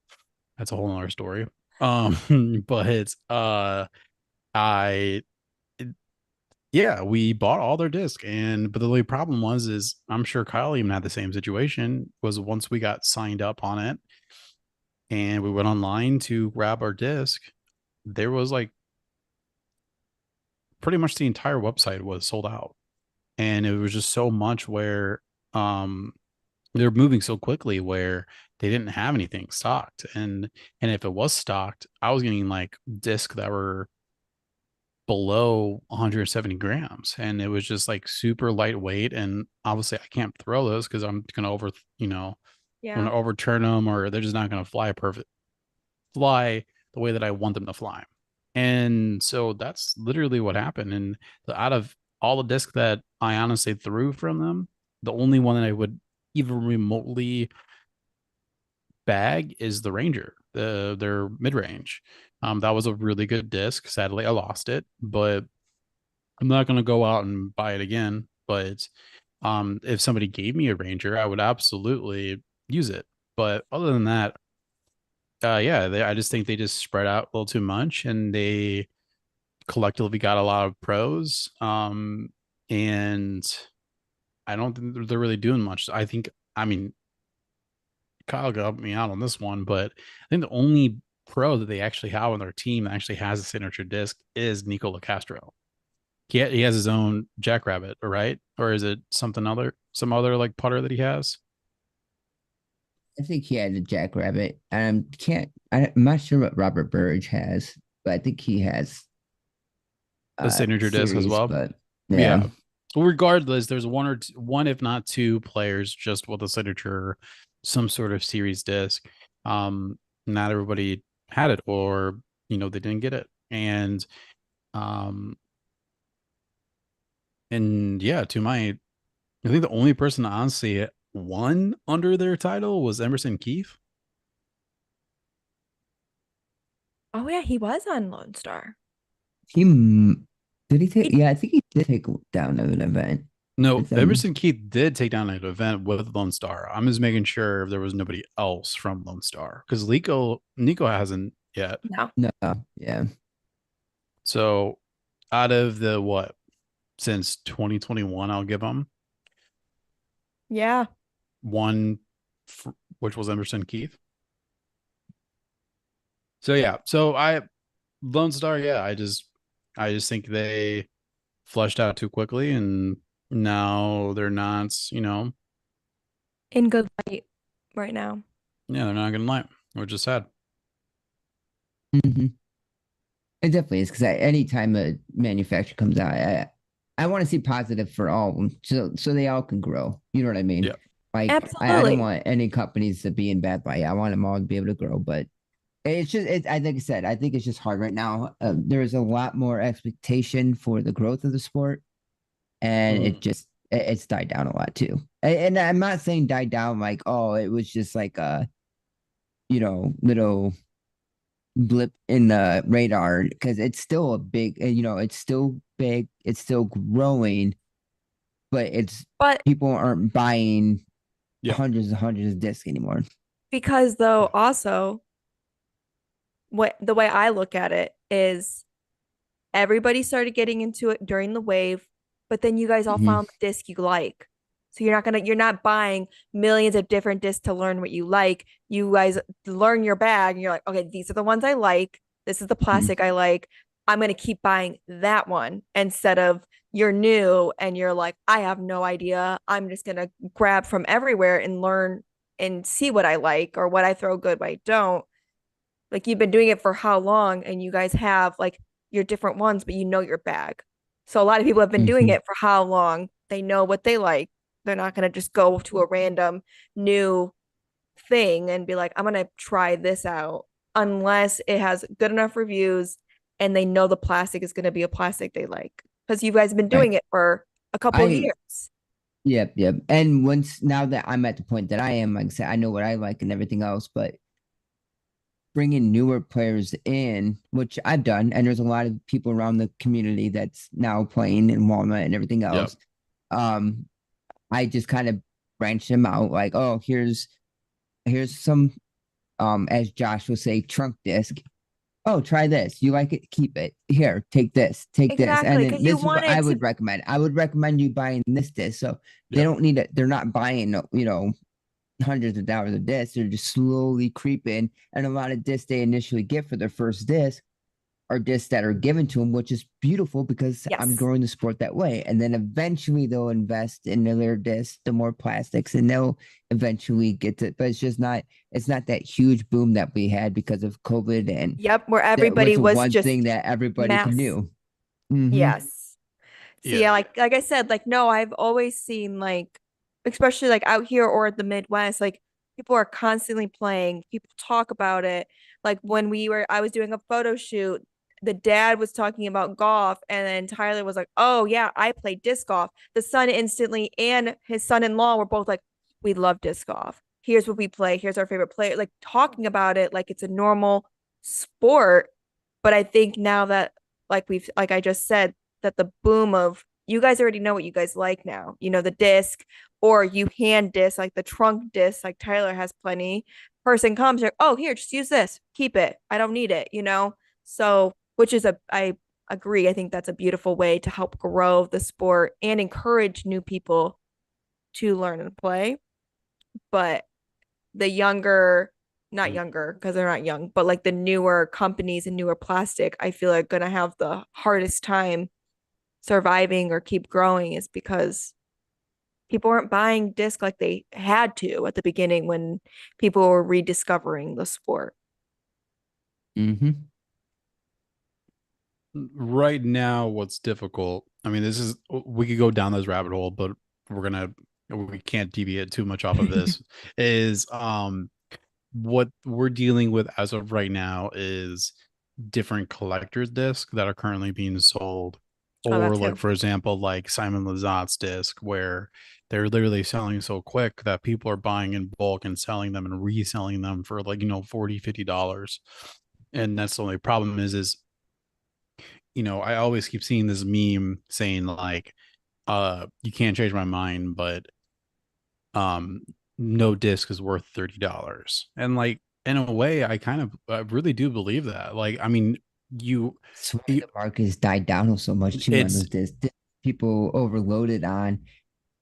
That's a whole nother story. But I yeah, we bought all their disc, and but the only problem was is I'm sure Kyle even had the same situation. Was once we got signed up on it and we went online to grab our disc, there was like pretty much the entire website was sold out, and it was just so much where um they're moving so quickly where they didn't have anything stocked, and if it was stocked, I was getting like discs that were below 170 grams, and it was just like super lightweight, and obviously I can't throw those because I'm gonna you know I'm Yeah. gonna overturn them, or they're just not gonna fly the way that I want them to fly. And so that's literally what happened. And out of all the discs that I honestly threw from them, the only one that I would even remotely bag is the Ranger, their mid range. That was a really good disc. Sadly, I lost it, but I'm not going to go out and buy it again. But if somebody gave me a Ranger, I would absolutely use it. But other than that, yeah, I just think they just spread out a little too much, and they collectively got a lot of pros. And I don't think they're really doing much. I think, I mean, Kyle got me out on this one, but I think the only pro that they actually have on their team that actually has a signature disc is Nicola Castro. He has his own Jackrabbit, right? Or is it some other like putter that he has? I think he had a Jackrabbit. I'm not sure what Robert Burge has, but I think he has A signature disc as series, well. but yeah. Yeah. Well, regardless, there's one, if not two players just with a signature, some sort of series disc. Not everybody had it, or they didn't get it. Um, and yeah, I think the only person that honestly won under their title was Emerson Keith. Oh yeah, he was on Lone Star. He m- did he take He, yeah, I think he did take down an event No, with them. Emerson Keith did take down an event with Lone Star. I'm just making sure if there was nobody else from Lone Star because Nico hasn't yet. no. No, yeah. So out of the what since 2021, I'll give him Yeah. one, which was Emerson Keith. So yeah, so I Lone Star, yeah, I just think they flushed out too quickly, and now they're not, In good light right now. yeah, they're not gonna lie, which is sad. Hmm. It definitely is because anytime a manufacturer comes out, I want to see positive for all of them, so they all can grow. You know what I mean? Yeah. Like I don't Absolutely. want any companies to be in bad light. I want them all to be able to grow, but it's just I like I said, I think it's just hard right now. There's a lot more expectation for the growth of the sport, and Mhm. it's died down a lot too. And I'm not saying died down like, oh, it was just like a little blip in the radar, because it's still a big, it's still big, it's still growing, but it's But people aren't buying Yeah. hundreds and hundreds of discs anymore. because though also what the way I look at it is everybody started getting into it during the wave, but then you guys all Hmm. found the disc you like. So you're not buying millions of different discs to learn what you like. You guys learn your bag and you're like, okay, these are the ones I like. This is the plastic I like. I'm going to keep buying that one instead of you're new and you're like, I have no idea. I'm just going to grab from everywhere and learn and see what I like or what I throw good, what I don't. Like you've been doing it for how long and you guys have like your different ones, but you know your bag. So a lot of people have been doing Hmm. it for how long? They know what they like. They're not going to just go to a random new thing and be like, I'm going to try this out unless it has good enough reviews and they know the plastic is going to be a plastic they like. Because you guys have been Right. doing it for a couple of I years. Yep, yep. And once now that I'm at the point that I am, like I said, I know what I like and everything else, but bringing newer players in, which I've done, and there's a lot of people around the community that's now playing in Walnut and everything Yeah. else. Um, I just kind of branch them out, like, oh, here's some, as Josh will say, trunk disc. Oh, try this. You like it? Keep it. Here, take this. And Exactly. then Because you this is want what I it would to, recommend. I would recommend you buying this disc. So they Yeah. don't need it. They're not buying, hundreds of dollars of discs. They're just slowly creeping. And a lot of discs they initially get for their first disc are discs that are given to them, which is beautiful because I'm yes. growing the sport that way. And then eventually they'll invest in their discs, the more plastics, and they'll eventually get to, but it's not that huge boom that we had because of COVID. And Yep. Where that everybody was the was one thing just that everybody could mass. do. Mm-hmm. Yes. So yeah, Yeah. like I said, like no, I've always seen like especially like out here or the Midwest, like people are constantly playing. People talk about it. Like when I was doing a photo shoot, the dad was talking about golf, and then Tyler was like, "Oh yeah, I play disc golf." The son instantly and his son-in-law were both like, "We love disc golf. Here's what we play. Here's our favorite player." Like talking about it like it's a normal sport. But I think now that like I just said that the boom of you guys already know what you guys like now. You know, the disc or you hand disc, like the trunk disc, like Tyler has plenty. Person comes, you're, oh, here, just use this. Keep it. I don't need it, you know? So, which is I agree. I think that's a beautiful way to help grow the sport and encourage new people to learn and play. But the younger, not younger because they're not young, but like the newer companies and newer plastic, I feel like gonna have the hardest time surviving or keep growing is because people weren't buying disc like they had to at the beginning when people were rediscovering the sport. Mm-hmm. Right now, what's difficult, I mean, this is, we could go down this rabbit hole, but we can't deviate too much off of this, is what we're dealing with as of right now is different collector's discs that are currently being sold. Oh, that Or like too. for example, like Simon Lazat's disc, where they're literally selling so quick that people are buying in bulk and selling them and reselling them for like, 40, $50. And that's the only problem is I always keep seeing this meme saying like, you can't change my mind, but um no disc is worth $30. And like in a way I really do believe that. Like, I mean, you, That's why you the market has died down so much too on it's those discs. People overloaded on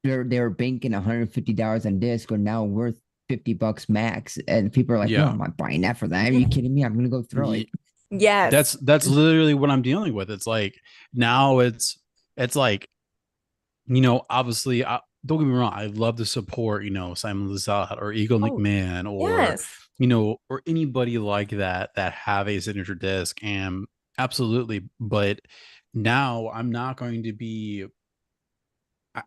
they were banking $150 on disc are now worth $50 max. And people are like, no, yeah. I'm not buying that for that. Are you kidding me? I'm gonna go throw it. Ye- Yes. that's literally what I'm dealing with. It's like now it's like, obviously, don't get me wrong, I love to support, Simon Lazat or Eagle Oh, McMahon or, yes. or anybody like that have a signature disc. And absolutely. But now I'm not going to be,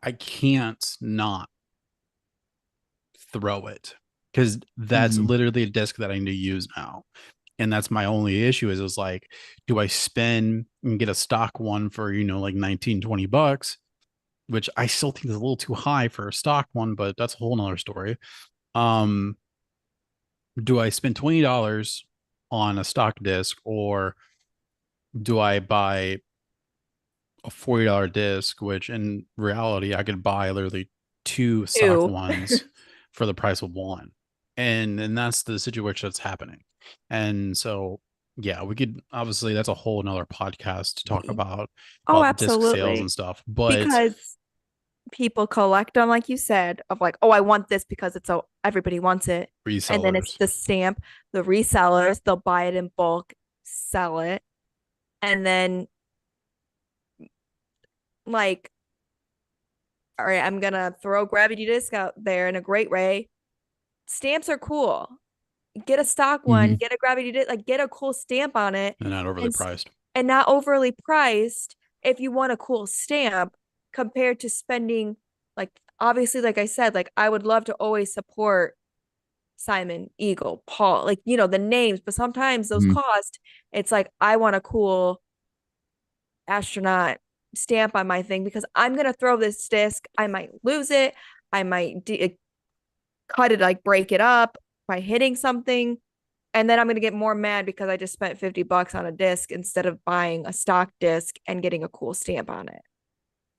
I can't not throw it because that's Mhm. literally a disc that I need to use now. And that's my only issue is it's like, do I spend and get a stock one for, like 19, $20, which I still think is a little too high for a stock one, but that's a whole nother story. Um, do I spend $20 on a stock disc, or do I buy a $40 disc, which in reality I could buy literally two stock Ew. ones for the price of one. And that's the situation that's happening. And so yeah, we could obviously, that's a whole another podcast to talk Oh, about disc sales and absolutely. stuff. But Because people collect them, like you said, of like, oh, I want this because it's so everybody wants it. And then it's resellers, the stamp, the resellers, they'll buy it in bulk, sell it. And then like, all right, I'm gonna throw Gravity Disc out there in a great way. Stamps are cool. Get a stock one, Mhm. get a Gravity Disc, like get a cool stamp on it, and not overly and priced. and not overly priced if you want a cool stamp compared to spending like obviously like I said, like I would love to always support Simon, Eagle, Paul, like the names, but sometimes those Mhm. cost. It's like I want a cool astronaut stamp on my thing because I'm gonna throw this disc. I might lose it. I might cut it, like break it up by hitting something. And then I'm gonna get more mad because I just spent $50 on a disc instead of buying a stock disc and getting a cool stamp on it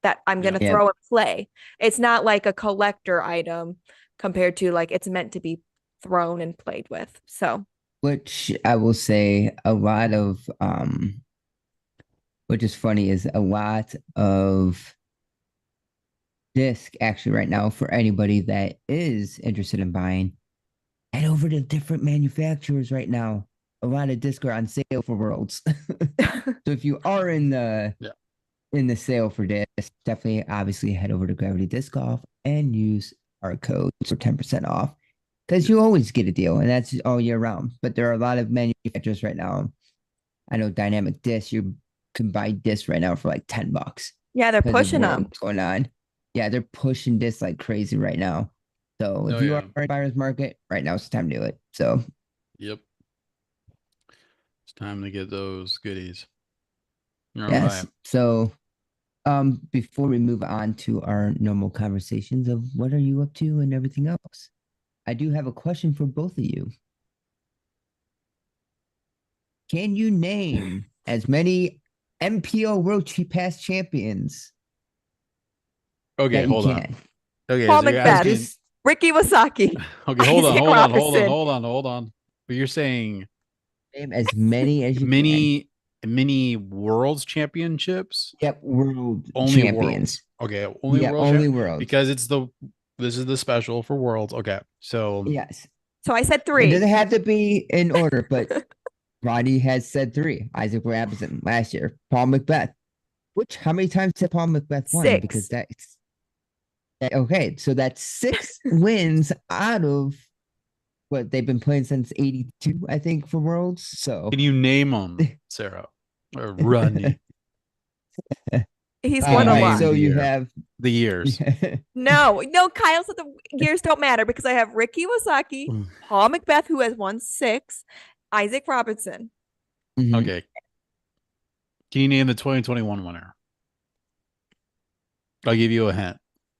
that I'm gonna Yeah. Yeah. throw and play. It's not like a collector item compared to like it's meant to be thrown and played with. So Which I will say a lot of which is funny is a lot of disc actually right now for anybody that is interested in buying. Head over to different manufacturers right now. A lot of disc are on sale for Worlds. So if you are Yeah. in the sale for disc, definitely obviously head over to Gravity Disc Golf and use our code for 10% off. Because you always get a deal, and that's all year round. But there are a lot of manufacturers right now. I know Dynamic Disc, you can buy discs right now for like $10 yeah, they're because of pushing them. what's going on. Yeah, they're pushing discs like crazy right now. So Oh if you are yeah. in buyer's market, right now it's the time to do it. So Yep. It's time to get those goodies. All right. yes. So before we move on to our normal conversations of what are you up to and everything else, I do have a question for both of you. Can you name as many MPO World Pass champions Okay, that you hold on. can? Okay, Paul so you're So Macbeth, asking. just Ricky Wasaki, Okay, Isaac Robinson. hold on. But you're saying name as many as you can. many world's championships? Yep, world Only worlds. champions. Okay, only Yeah, world only champ worlds. because this is the special for worlds. Okay, so Yes. So I said It three. doesn't have to be in order, but Ronnie has said three. Isaac Robinson last year. Paul Macbeth. Which how many times did Paul Macbeth won? Because Six. okay. So that's 6 wins out of what they've been playing since '82, I think, for Worlds. So can you name them, Sarah or Rodney? He's Can won you a right. name lot. So the you year, have the years? No, no, Kyle said the years don't matter because I have Ricky Wasaki, Paul Macbeth, who has won six, Isaac Robinson. Mhm. Okay, can you name the 2021 winner? I'll give you a hint.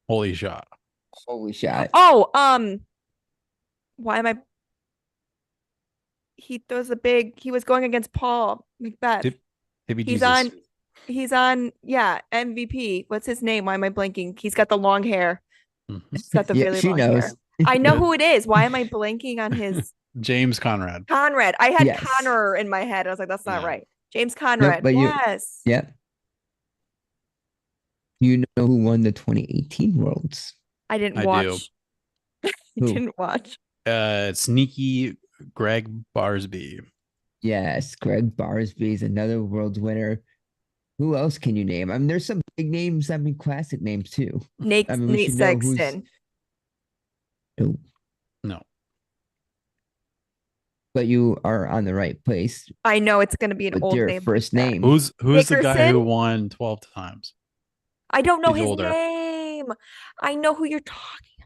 Holy shot. Holy shot. Oh, why am I? He was going against Paul Macbeth. Tip, Hippie He's Jesus. on, yeah, MVP. What's his name? Why am I blanking? He's got the long hair. Mhm. He's got the Yeah, really she long hair. knows. I know Yeah. who it is. Why am I blanking on his James Conrad. Conrad? I had Yes. Connor in my head. I was like, that's not Yeah. right. James Nope, Conrad. but Yes. yeah. You know who won the 2018 Worlds? I didn't I do. watch. I Who? didn't watch. Sneaky Greg Barsby. Yes, Greg Barsby is another Worlds winner. Who else can you name? I mean, there's some big names. I mean, classic names too. I mean, we Nate should know who's. Sexton. Oh, No. but you are on the right place I know it's going to be an with old your name like first that. name. Who's the guy who Dickerson? won 12 times? I don't know He's his older. name. I know who you're talking.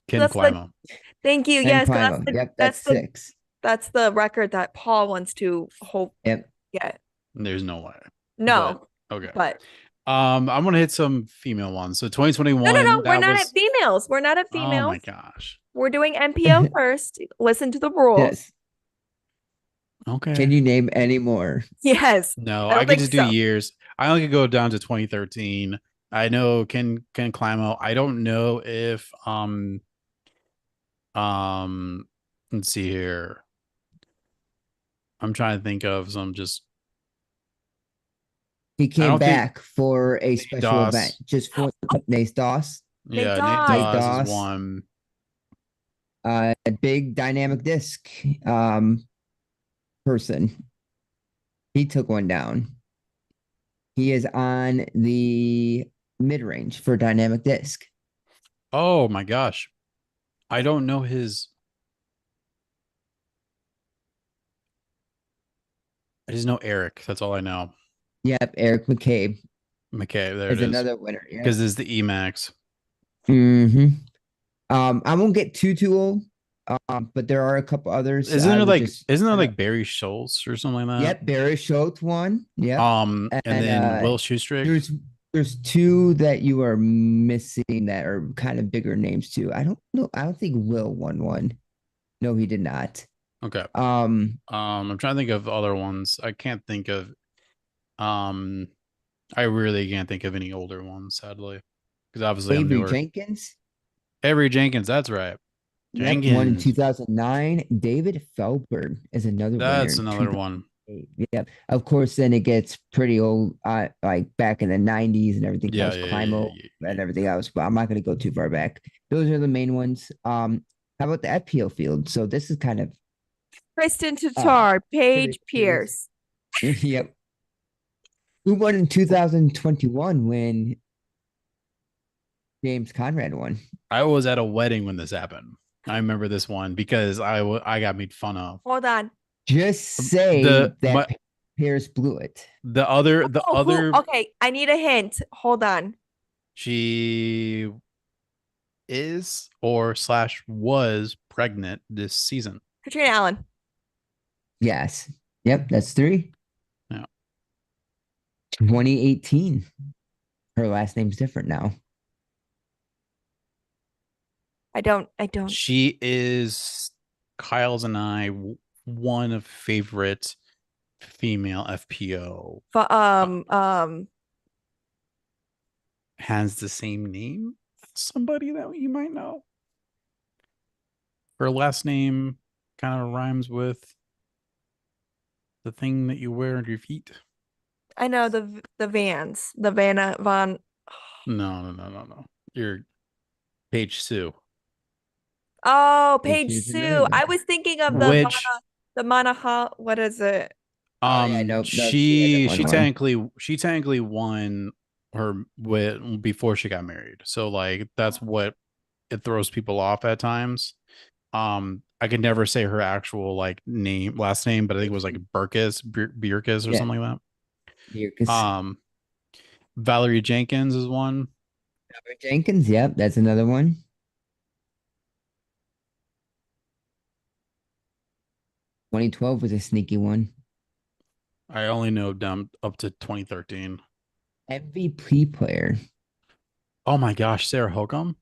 Ken That's the Climo. thank you. And Yes, Climo. Yep, that's that's the 6. that's the record that Paul wants to hope Yep. get. There's no way. But No, okay. but I'm gonna hit some female ones. So no, 2021, we're that not at was females. We're not at oh my females. gosh. We're doing NPO first. Listen to the rules. Yes. Okay. Can you name any more? Yes. No, I I don't could think just do so. years. I only could go down to 2013. I know Ken Climo. I don't know if um let's see here. I'm trying to think of some just He I came don't think back for a Nate special event Doss. just for Nate Doss. Nate Yeah, Nate Dogg. Nate Doss is Doss, one. a big dynamic disc person. He took one down. He is on the mid range for dynamic disc. Oh my gosh. I don't know his I just know Eric. That's all I know. Yep, Eric McCabe McKay, there it is is. another winner. Yep. Because it's the Emax. Mm-hmm. I won't get too old, but there are a couple others. I would just Isn't there like Barry Schultz or something like that? Yep, Barry Schultz one. Yep, And and then Will Shoestrick. there's two that you are missing that are kind of bigger names too. I don't know. I don't think Will won one. No, he did not. Okay. Um, I'm trying to think of other ones. I can't think of um I really can't think of any older ones, sadly. Because obviously I'm Avery newer. Jenkins. Avery Jenkins, that's right. Yep, one in Jenkins. 2009. David Feldberg is another winner That's in another one. 2008. Yep. Of course, then it gets pretty old, like back in the 90s and everything Yeah, else, yeah, yeah, Climo yeah, yeah. and everything else, but I'm not going to go too far back. Those are the main ones. How about the FPO field? So this is kind of Kristen uh Tatar, Paige curious. Pierce. Yep. Who won in 2021 when James Conrad won? I was at a wedding when this happened. I remember this one because I got made fun of. Hold on. Just say that My Paris blew it. the Oh, other okay, I need a hint. Hold on. she is or slash was pregnant this season. Katrina Allen. Yes. Yep, that's 3. Yeah. 2018. Her last name's different now. I don't. She is Kyle's and I one of favorite female FPO. Has the same name as somebody that you might know. Her last name kind of rhymes with the thing that you wear under your feet. I know the Vans, the Vanna Von. No. You're Paige Sue. Oh, Paige She's Sue. another I one. was thinking of Which the Manaha. What is it? Oh yeah, no, she hasn't won one. she technically won her with before she got married. So like that's what it throws people off at times. I could never say her actual like last name, but I think it was like Birkis or Yeah, something like that. Marcus Valerie Jenkins is one. Jenkins. Yep, that's another one. 2012 was a sneaky one. I only know them up to 2013. MVP player. Oh my gosh, Sarah Hokum.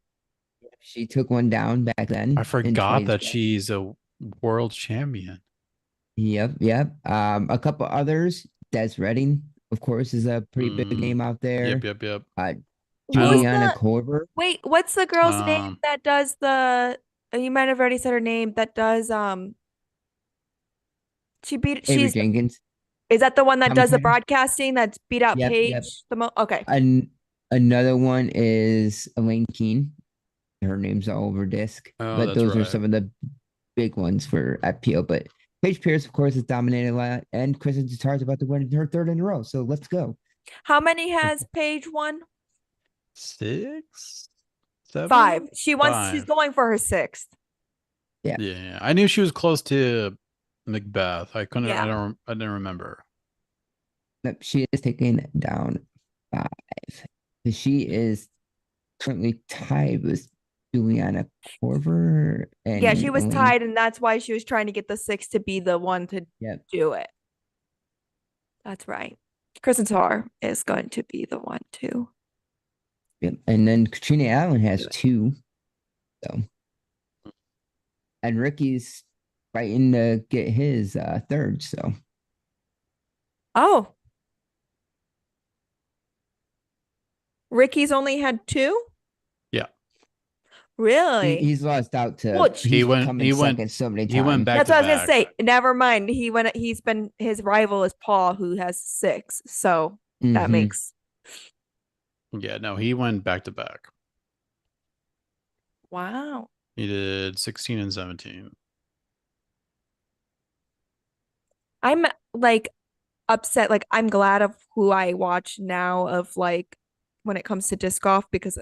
She took one down back then I in forgot that 2012. she's a world champion. Yep. A couple others. Des Redding, of course, is a pretty big name out there. Yep. Uh, Who's Juliana the Korver. wait? What's the girl's name that does the? You might have already said her name. That does She beat. Avery She's Jenkins. is that the one that does the Commentator. broadcasting that's beat out Yep. Paige the most? Okay. Another one is Elaine Keene. Her name's all over disc, Oh, but that's those are right. some of the big ones for FPO. But Paige Pierce, of course, has dominated a lot, and Kristen Tatar is about to win her 3rd in a row. So let's go. How many has Paige won? 6, 7, 5. She wants. 5. She's going for her 6th. Yeah. I knew she was close to Macbeth. I couldn't. Yeah. I didn't remember. Nope, she is taking down 5. She is currently tied with Juliana Corver Yeah, she and was Elaine. tied, and that's why she was trying to get the 6 to be the one to Yep. do it. That's right. Kristen Tar is going to be the one to Yep. And then Katrina Allen do has it. two. So, and Ricky's fighting to get his third. So Oh, Ricky's only had 2? Yeah. Really? he's lost out to, Which He he's went come in he went second so many he went times. back that's to what I was gonna back. say. Never mind. He's been his rival is Paul, who has 6. So that Mm-hmm. makes Yeah, no, he went back to back. wow. He did 16 and 17. I'm like upset. Like I'm glad of who I watch now of like when it comes to disc golf because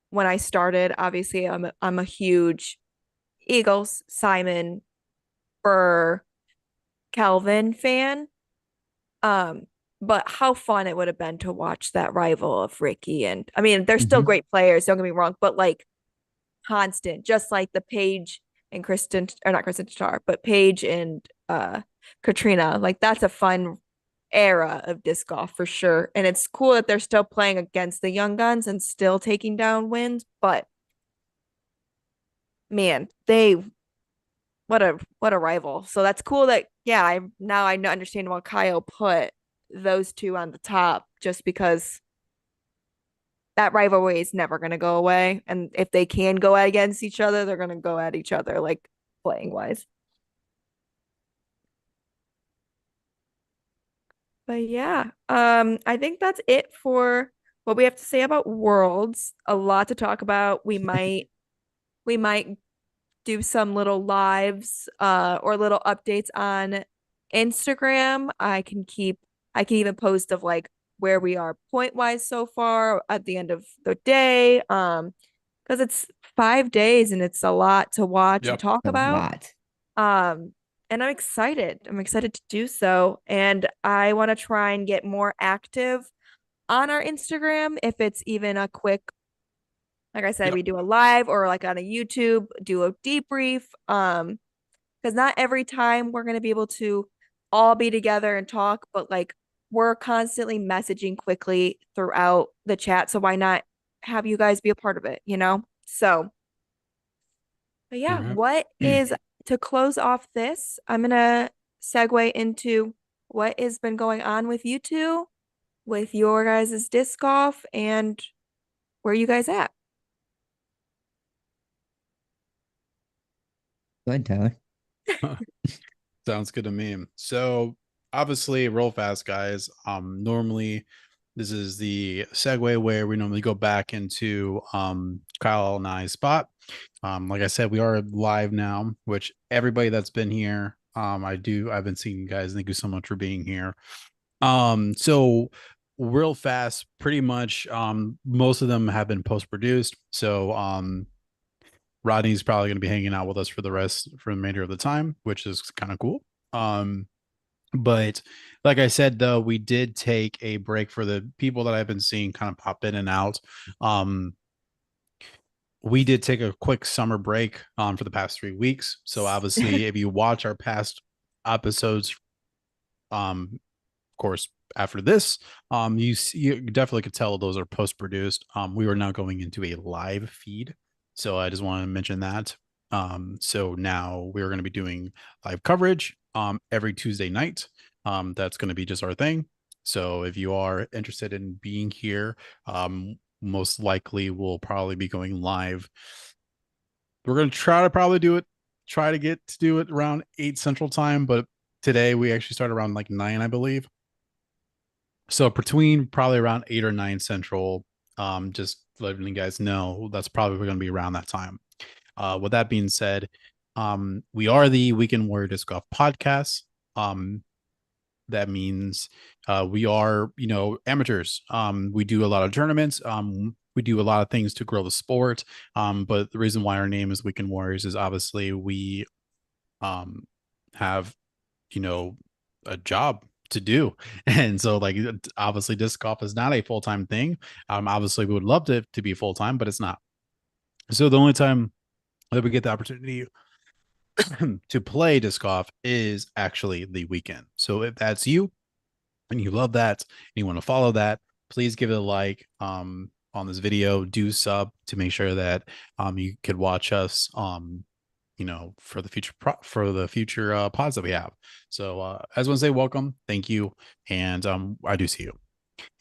when I started, obviously I'm a huge Eagles, Simon, Burr, Calvin fan. Um, but how fun it would have been to watch that rival of Ricky and I mean they're still Mm-hmm. great players, don't get me wrong, but like constant, just like the Paige and Kristen or not Kristen Star, but Paige and Katrina. Like that's a fun era of disc golf for sure. And it's cool that they're still playing against the young guns and still taking down wins, but man, they what a rival. So that's cool that yeah, I understand why Kyle put those two on the top just because that rivalry is never going to go away. And if they can go against each other, they're going to go at each other, like playing wise. But yeah, I think that's it for what we have to say about Worlds. A lot to talk about. We might do some little lives or little updates on Instagram. I can even post of like where we are point wise so far at the end of the day. Because it's 5 days and it's a lot to watch and Yep. talk A about. lot. Um, and I'm excited. I'm excited to do so. And I want to try and get more active on our Instagram if it's even a quick like I said, Yep. we do a live or like on a YouTube, do a debrief. Because not every time we're gonna be able to all be together and talk, but like we're constantly messaging quickly throughout the chat. So why not have you guys be a part of it, you know? So, but All yeah, right. what is to close off this? I'm gonna segue into what has been going on with you two, with your guys' disc golf, and where you guys at? Go ahead, Tyler. Sounds good to me. So obviously, real fast, guys. Normally this is the segue where we normally go back into Kyle and I's spot. Like I said, we are live now, which everybody that's been here, I've been seeing you guys. Thank you so much for being here. So real fast, pretty much most of them have been post-produced. So Rodney's probably going to be hanging out with us for the remainder of the time, which is kind of cool. Um, but like I said, though, we did take a break for the people that I've been seeing kind of pop in and out. Um, we did take a quick summer break for the past 3 weeks. So obviously, if you watch our past episodes, of course, after this, you definitely could tell those are post produced. We are now going into a live feed, so I just want to mention that. So now we're going to be doing live coverage every Tuesday night. That's going to be just our thing. So if you are interested in being here, most likely we'll probably be going live. We're going to try to get to do it around 8 Central Time, but today we actually start around like 9, I believe. So between probably around 8 or 9 Central, just letting you guys know that's probably going to be around that time. With that being said, we are the Weekend Warrior Disc Golf podcast. That means we are, amateurs. We do a lot of tournaments. We do a lot of things to grow the sport. But the reason why our name is Weekend Warriors is obviously we have, a job to do. And so like obviously disc golf is not a full-time thing. Obviously we would love to be full-time, but it's not. So the only time that we get the opportunity to play disc golf is actually the weekend. So if that's you and you love that and you want to follow that, please give it a like on this video. Do sub to make sure that you could watch us for the future pods that we have. So I just want to say welcome, thank you, and I do see you,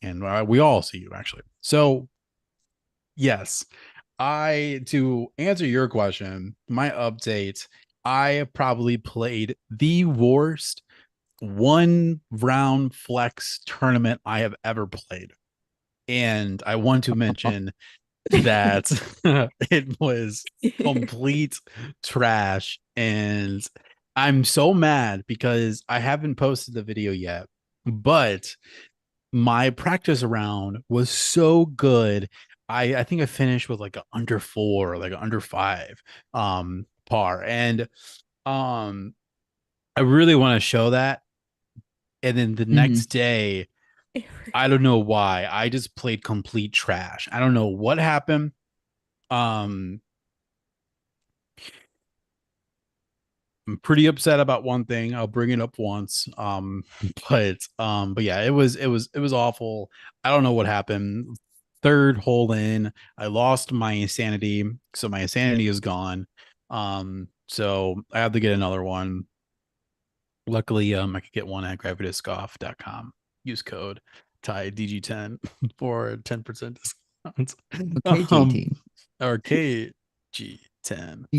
and we all see you actually. So yes, I to answer your question, my update, I probably played the worst one round flex tournament I have ever played. And I want to mention that it was complete trash. And I'm so mad because I haven't posted the video yet, but my practice round was so good. I think I finished with like a under 4, like a under 5 par. And um I really want to show that. And then the Hmm. next day, I don't know why. I just played complete trash. I don't know what happened. Um, I'm pretty upset about one thing. I'll bring it up once. But yeah, it was awful. I don't know what happened. Third hole in, I lost my sanity, so my sanity is gone. So I have to get another one. Luckily, I could get one at gravityscoff.com. Use code TIDG10 for 10% discount. Um, KG or KG10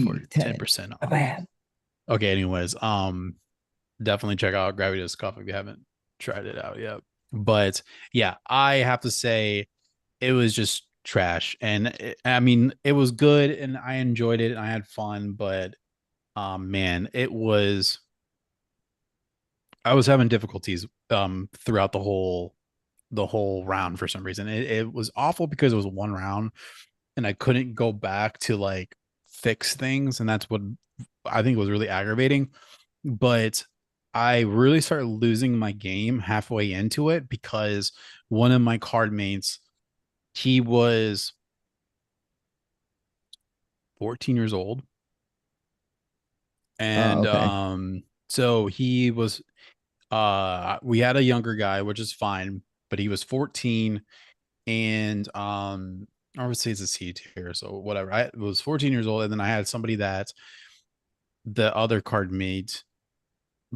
for 10. 10% off. Bam. Okay, anyways, definitely check out Gravity Disc Golf if you haven't tried it out yet. But yeah, I have to say it was just trash. And I mean, it was good and I enjoyed it and I had fun, but man, I was having difficulties throughout the whole round for some reason. It was awful because it was one round and I couldn't go back to like fix things, and that's what I think was really aggravating. But I really started losing my game halfway into it because one of my card mates, he was 14 years old, Oh, and okay. so he was we had a younger guy, which is fine, but he was 14, and I would say it's a C tier, so whatever. I was 14 years old, and then I had somebody that the other card mate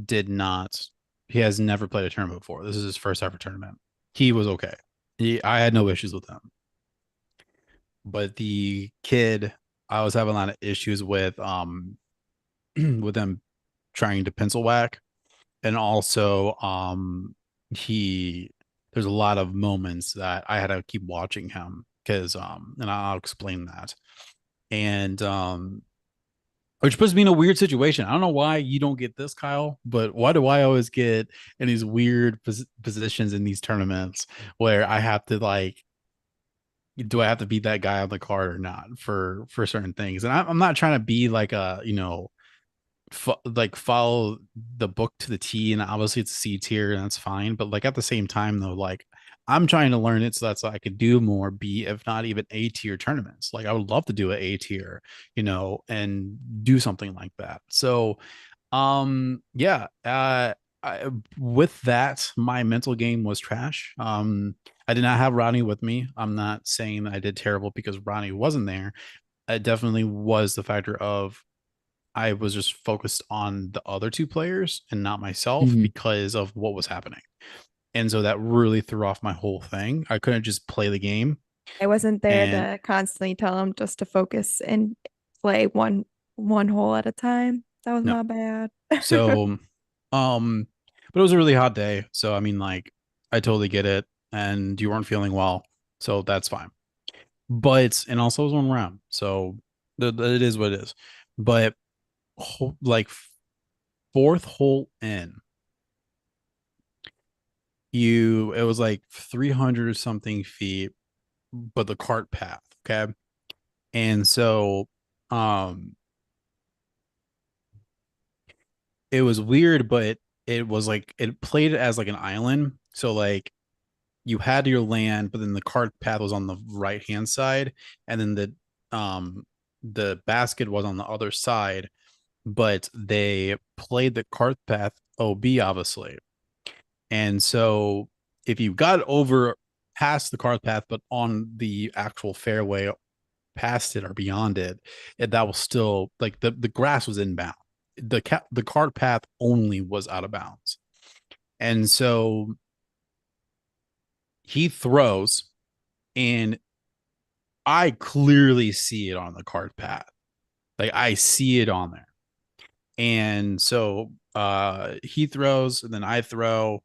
did not. He has never played a tournament before. This is his first ever tournament. He was okay. I had no issues with him, but the kid, I was having a lot of issues with with them trying to pencil whack, and also he there's a lot of moments that I had to keep watching him because and I'll explain that. And which puts me in a weird situation. I don't know why you don't get this, Kyle, but why do I always get in these weird positions in these tournaments where I have to like, do I have to be that guy on the card or not for certain things? And I'm not trying to be like a like follow the book to the T, and obviously it's C tier and that's fine, but like at the same time though, like I'm trying to learn it so that's so I could do more B, if not even A tier tournaments. Like I would love to do an A tier, and do something like that. So yeah, with that, my mental game was trash. I did not have Ronnie with me. I'm not saying that I did terrible because Ronnie wasn't there. It definitely was the factor of I was just focused on the other two players and not myself Hmm. because of what was happening. And so that really threw off my whole thing. I couldn't just play the game. I wasn't there And to constantly tell him just to focus and play one hole at a time. That was no. my bad. So but it was a really hot day. So I mean, like, I totally get it. And you weren't feeling well. So that's fine. But and also it was one round. So it is what it is. But like fourth hole in, it was like 300 or something feet, but the cart path. Okay. And so um it was weird, but it was like it played it as like an island. So like you had your land, but then the cart path was on the right hand side, and then the the basket was on the other side, but they played the cart path OB obviously. And so if you got over past the cart path, but on the actual fairway past it or beyond it, that was still like the grass was inbound. The cart path only was out of bounds. And so he throws, and I clearly see it on the cart path. Like I see it on there. And so he throws, and then I throw,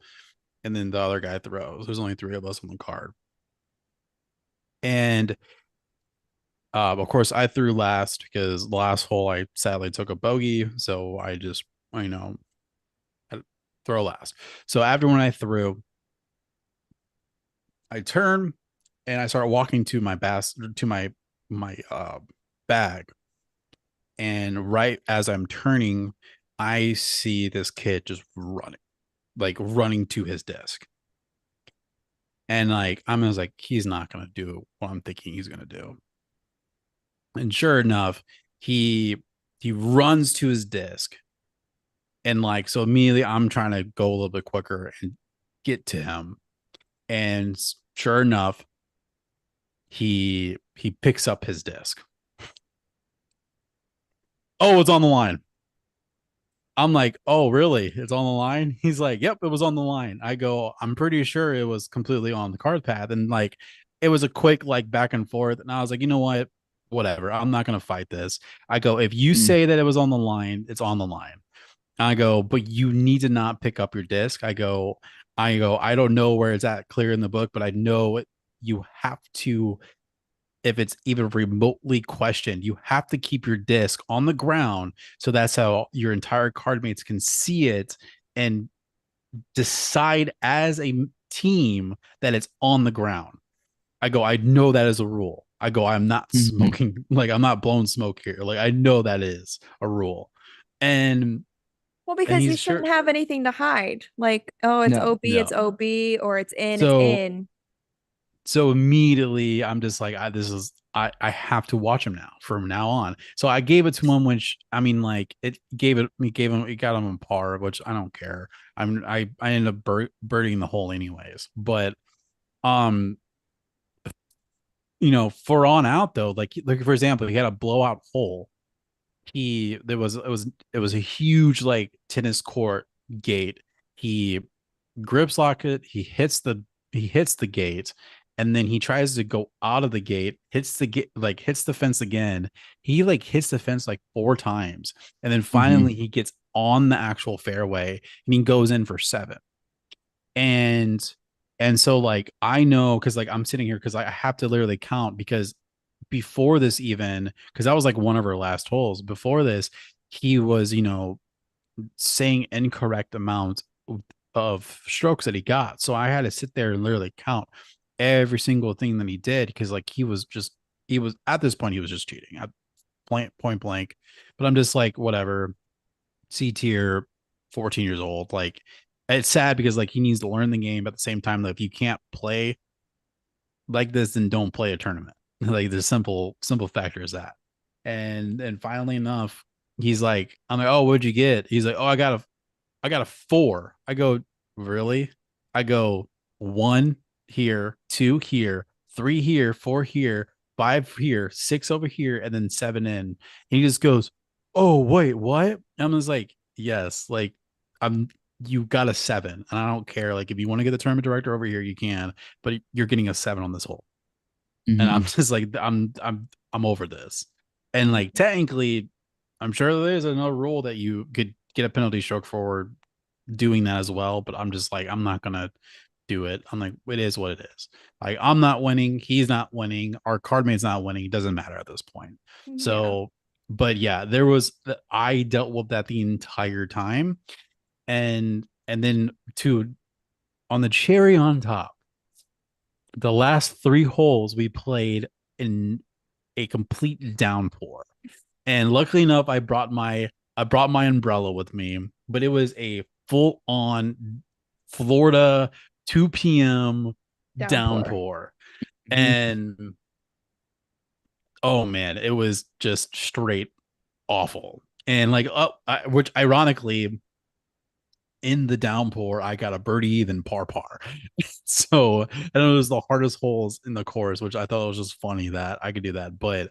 and then the other guy throws. There's only three of us on the card. And of course, I threw last because the last hole I sadly took a bogey. So I just, you know, I throw last. So after when I threw, I turn and I start walking to my my bag. And right as I'm turning, I see this kid just running, like running to his desk. And like I'm just like, he's not gonna do what I'm thinking he's gonna do. And sure enough, he runs to his desk, and like so immediately I'm trying to go a little bit quicker and get to him. And sure enough, he picks up his disc. Oh, it's on the line. I'm like, oh, really? It's on the line? He's like, yep, it was on the line. I go, I'm pretty sure it was completely on the card path. And like, it was a quick like back and forth. And I was like, you know what? Whatever. I'm not going to fight this. I go, if you Mm. say that it was on the line, it's on the line. I go, but you need to not pick up your disc. I don't know where it's at clear in the book, but I know it, you have to, if it's even remotely questioned, you have to keep your disc on the ground. So that's how your entire card mates can see it and decide as a team that it's on the ground. I go, I know that is a rule. I go, I'm not Mhm. smoking, like I'm not blowing smoke here. Like I know that is a rule. And Well, and because you he's shouldn't sure. have anything to hide. Like, oh, No. it's No. OB, or it's So in. so immediately I'm just like, I have to watch him now from now on. So I gave it to him, which I mean, like it got him a par, which I don't care. I ended up birding the hole anyways. But um, for on out though, like for example, he had a blowout hole. He there was it was a huge like tennis court gate. He grips lock it. He hits the gate, and then he tries to go out of the gate. Hits the gate, like hits the fence again. He like hits the fence like four times, and then finally Mhm. he gets on the actual fairway and he goes in for seven. And so like I know because like I'm sitting here because I have to literally count because before this even because that was like one of our last holes before this he was saying incorrect amount of strokes that he got. So I had to sit there and literally count every single thing that he did because like he was at this point he was just cheating at point blank. But I'm just like whatever. C tier, 14 years old. Like it's sad because like he needs to learn the game. At the same time, though, if you can't play like this, then don't play a tournament. Like the simple factor is that. And finally enough, he's like, I'm like, oh, what'd you get? He's like, oh, I got a four. I go, really? I go one here, two here, three here, four here, five here, six over here, and then seven in. And he just goes, oh, wait, what? I'm just like, yes, like I'm you got a seven. And I don't care. Like if you want to get the tournament director over here, you can, but you're getting a seven on this hole. And I'm Mhm. just like, I'm over this. And like technically, I'm sure there's another rule that you could get a penalty stroke for doing that as well, but I'm just like, I'm not gonna do it. I'm like, it is what it is. Like, I'm not winning, he's not winning, our card mate's not winning. It doesn't matter at this point. Yeah. So, but yeah, there was I dealt with that the entire time, and then to on the cherry on top, the last three holes we played in a complete downpour. And luckily enough, I brought my umbrella with me, but it was a full on Florida 2 p.m. Downpour. downpour. Mhm. And Oh man, it was just straight awful. And like, which ironically, in the downpour, I got a birdie then par. So, and it was the hardest holes in the course, which I thought was just funny that I could do that. But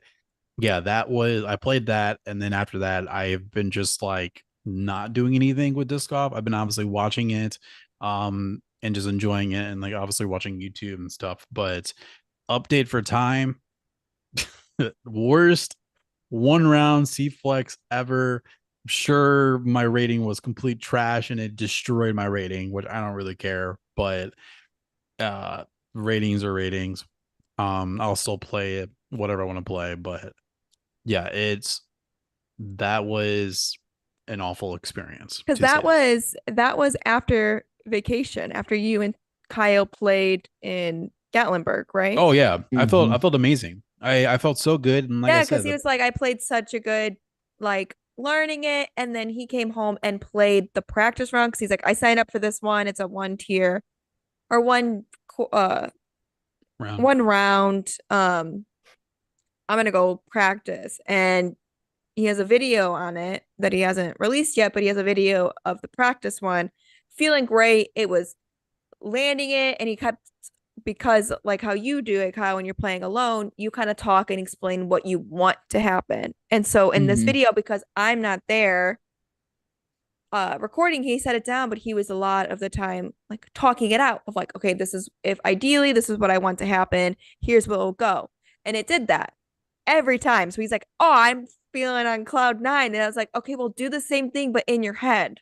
yeah, I played that, and then after that, I've been just like not doing anything with disc golf. I've been obviously watching it, and just enjoying it, and like obviously watching YouTube and stuff. But update for time, worst one round C flex ever. Sure, my rating was complete trash and it destroyed my rating, which I don't really care, but uh ratings are ratings. I'll still play it, whatever I want to play, but yeah, that was an awful experience Because to say the least. that was after vacation, after you and Kyle played in Gatlinburg, right? Oh yeah, I Hmm. felt amazing. I felt so good, and like I Yeah, because said, he that was like, I played such a good, like, learning it. And then he came home and played the practice round because he's like, I signed up for this one. It's a one tier or round. one round. I'm gonna go practice. And he has a video on it that he hasn't released yet, but he has a video of the practice one, feeling great. It was landing it, and he kept, because like how you do it, Kyle, when you're playing alone, you kind of talk and explain what you want to happen. And so in this Hmm. video, because I'm not there recording, he set it down, but he was a lot of the time like talking it out of like, okay, this is, if ideally this is what I want to happen, here's what will go. And it did that every time. So he's like, oh, I'm feeling on cloud nine. And I was like, okay, well, do the same thing, but in your head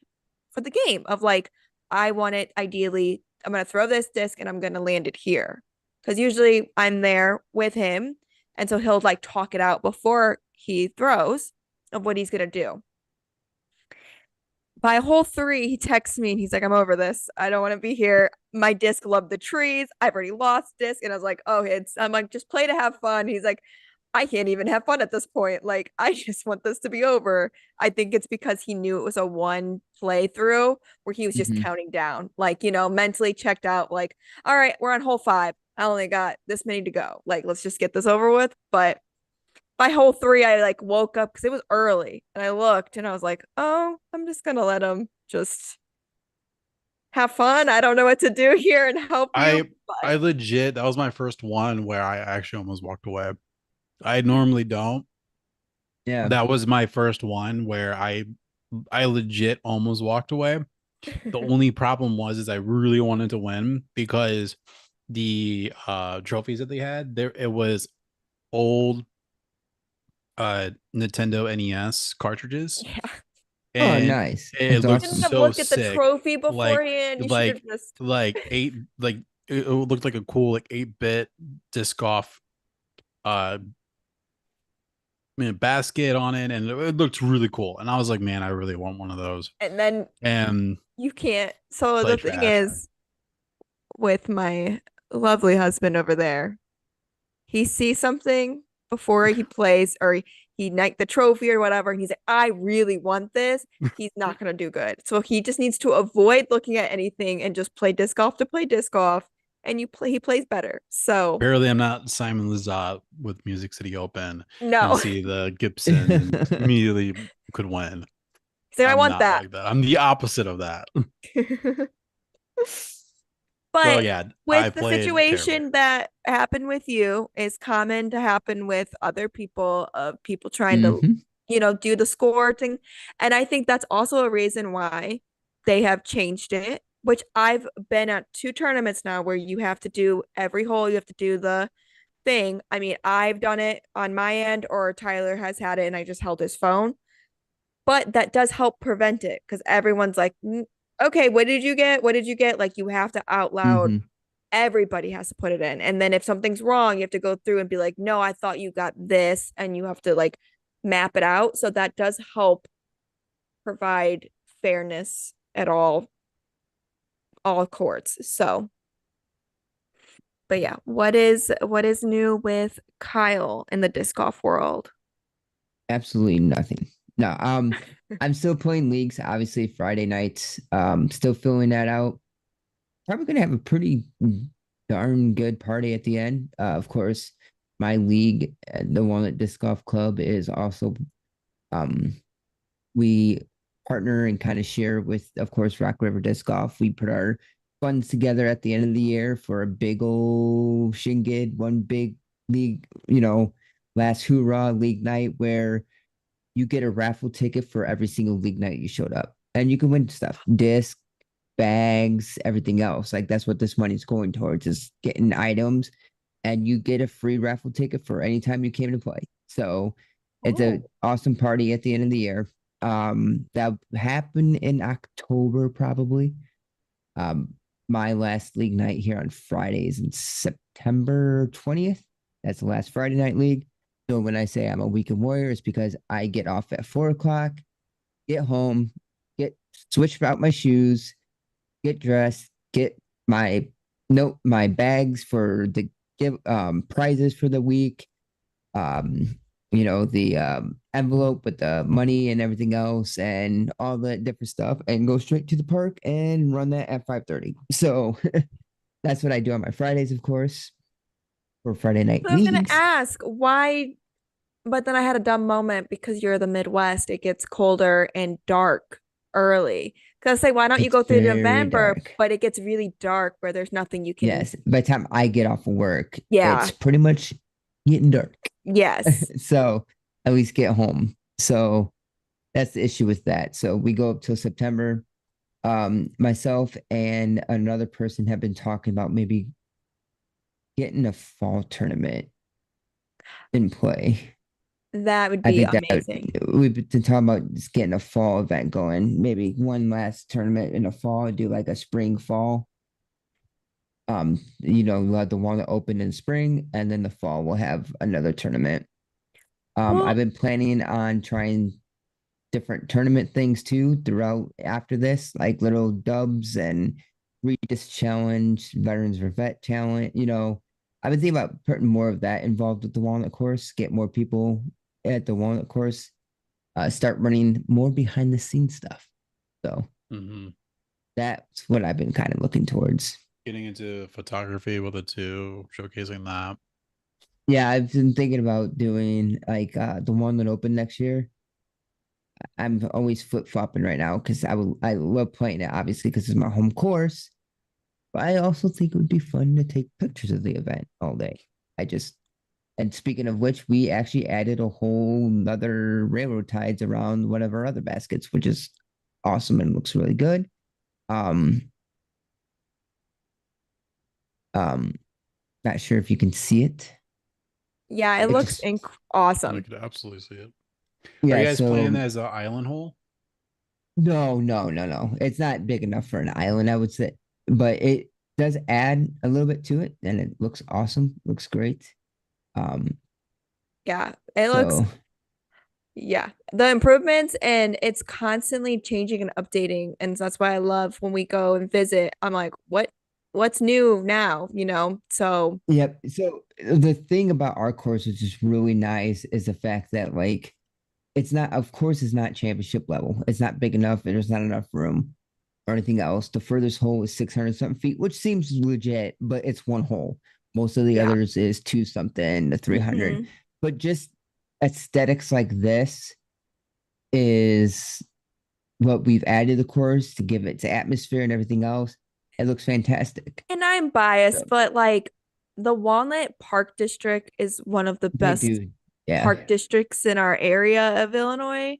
for the game of like, I want it ideally. I'm going to throw this disc and I'm going to land it here. Because usually I'm there with him. And so he'll like talk it out before he throws of what he's going to do. By hole three, he texts me and he's like, I'm over this. I don't want to be here. My disc loved the trees. I've already lost disc. And I was like, oh, I'm like, just play to have fun. He's like, I can't even have fun at this point. Like, I just want this to be over. I think it's because he knew it was a one playthrough where he was just Hmm. counting down, like, mentally checked out, like, all right, we're on hole five. I only got this many to go. Like, let's just get this over with. But by hole three, I like woke up because it was early and I looked and I was like, oh, I'm just gonna let him just have fun. I don't know what to do here and help you. I But I legit that was my first one where I actually almost walked away. I normally don't. Yeah. That was my first one where I legit almost walked away. The only problem was is I really wanted to win because the trophies that they had there, it was old Nintendo NES cartridges, yeah. Oh, and nice. it That's looked Shouldn't awesome. have so looked at the sick. trophy Like beforehand. You should have like just like eight like it looked like a cool like 8-bit disc golf uh basket on it, and it looked really cool. And I was like, man, I really want one of those. and then And you can't. So play the thing trash. is with my lovely husband over there, he sees something before he plays or he night the trophy or whatever, and he's like, I really want this. He's not gonna do good. So he just needs to avoid looking at anything and just play disc golf to play disc golf. And he plays better. So Apparently, I'm not Simon Lizotte with Music City Open and no. see the Gibson and immediately could win. He's like, I I'm want not that. like that. I'm the opposite of that. So But yeah, I with the played terribly. situation that happened with you is common to happen with other people, of people trying to, Hmm. do the score thing. And I think that's also a reason why they have changed it, which I've been at two tournaments now where you have to do every hole, you have to do the thing. I mean, I've done it on my end, or Tyler has had it and I just held his phone. But that does help prevent it because everyone's like, okay, what did you get? What did you get? Like, you have to out loud, Hmm. everybody has to put it in. And then if something's wrong, you have to go through and be like, no, I thought you got this. And you have to like map it out. So that does help provide fairness at all courts. So, but yeah, what is new with Kyle in the disc golf world? Absolutely nothing. No, I'm still playing leagues, obviously Friday nights. Still filling that out. Probably gonna have a pretty darn good party at the end. Of course, my league, the Walnut Disc Golf Club, is also um we partner and kind of share with, of course, Rock River Disc Golf. We put our funds together at the end of the year for a big old shindig, one big league, last hoorah league night where you get a raffle ticket for every single league night you showed up. And you can win stuff, disc, bags, everything else. Like that's what this money's going towards is getting items, and you get a free raffle ticket for any time you came to play. So it's a Oh, awesome party at the end of the year. That happened in October probably. Um, my last league night here on Fridays in September 20th. That's the last Friday night league. So when I say I'm a weekend warrior, it's because I get off at 4 o'clock, get home, get switch out my shoes, get dressed, get my my bags for the give prizes for the week, um, the envelope with the money and everything else and all that different stuff, and go straight to the park and run that at 5:30. So that's what I do on my Fridays, of course, for Friday night so I was gonna leagues. ask why, but then I had a dumb moment because you're the Midwest. It gets colder and dark early. Cause say, why don't you It's go through very November? dark. But it gets really dark where there's nothing you can. Yes. By the time I get off of work, Yeah. it's pretty much getting dark. Yes. So at least get home. So that's the issue with that. So we go up till September. Myself and another person have been talking about maybe getting a fall tournament in play. That would I be think that amazing. we've been talking about just getting a fall event going. Maybe one last tournament in the fall, do like a spring fall. We'll have the one that open in spring, and then the fall we'll have another tournament. I've Well, been planning on trying different tournament things too throughout after this, like little dubs and Regis Challenge, Veterans Revet Challenge. I've been thinking about putting more of that involved with the Walnut Course, get more people at the Walnut Course, start running more behind the scenes stuff. So Mm-hmm. that's what I've been kind of looking towards. Getting into photography with it too, showcasing that. Yeah, I've been thinking about doing like the one that opened next year. I'm always flip flopping right now because I love playing it obviously because it's my home course. But I also think it would be fun to take pictures of the event all day. I just and speaking of which, we actually added a whole other railroad ties around one of our other baskets, which is awesome and looks really good. Um, um, not sure if you can see it. yeah, it It looks just I awesome. could absolutely see it. Are you yeah. guys playing So as an island hole? no, no, no, no. It's not big enough for an island, I would say, but it does add a little bit to it, and it looks awesome. Looks great. Um, Yeah, it looks, so yeah, the improvements and it's constantly changing and updating. And that's why I love when we go and visit. I'm like, what's new now? So yep. So the thing about our course, which is really nice, is the fact that like it's not, of course, it's not championship level. It's not big enough. There's not enough room or anything else. The furthest hole is 600 something feet, which seems legit, but it's one hole. Most of the yeah. others is two something to 300. Hmm. But just aesthetics like this is what we've added to the course to give it to atmosphere and everything else. It looks fantastic. And I'm biased, So but like the Walnut Park District is one of the they best do, yeah. park districts in our area of Illinois.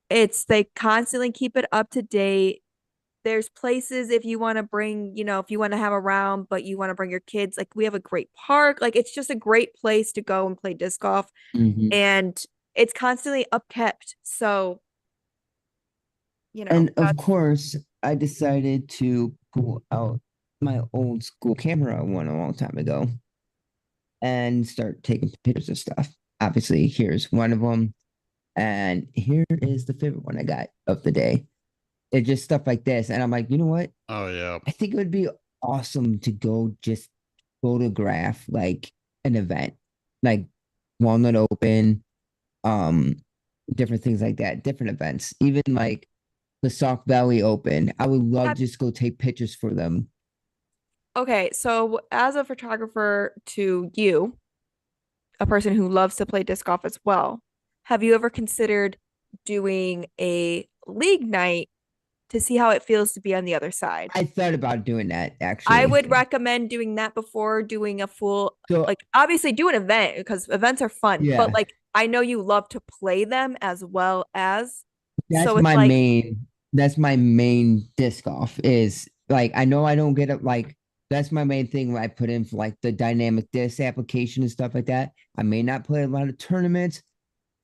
They constantly keep it up to date. There's places if you want to bring, if you want to have a round, but you want to bring your kids, like we have a great park. Like it's just a great place to go and play disc golf. Mhm. And it's constantly upkept. So, And of that's course, I decided to pull out my old school camera one a long time ago and start taking pictures of stuff. Obviously, here's one of them. And here is the favorite one I got of the day. It's just stuff like this. And I'm like, you know what? Oh yeah. I think it would be awesome to go just photograph like an event, like Walnut Open, um, different things like that, different events, even like the Sauk Valley Open. I would love to have, just go take pictures for them. okay. So, as a photographer to you, a person who loves to play disc golf as well. Have you ever considered doing a league night to see how it feels to be on the other side? I thought about doing that I actually. would recommend doing that before doing a full, So like, obviously do an event because events are fun, but yeah, like I know you love to play them as well as, that's so it's my like, main that's my main disc golf is like I know I don't get it like that's my main thing when I put in for like the dynamic disc application and stuff like that. I may not play a lot of tournaments,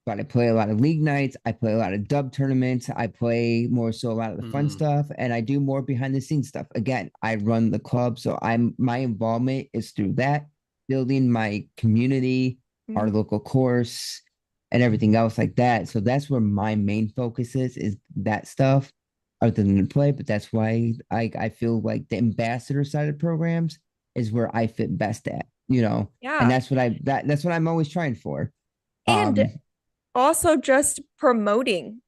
but I play a lot of league nights. I play a lot of dub tournaments. I play more so a lot of the fun Mm, stuff, and I do more behind the scenes stuff. Again, I run the club, so I'm my involvement is through that, building my community, our mhm. local course, and everything else like that. So that's where my main focus is that stuff, other than the play. But that's why I feel like the ambassador side of programs is where I fit best at, and Yeah. that's what I'm always trying for. And Um, also just promoting.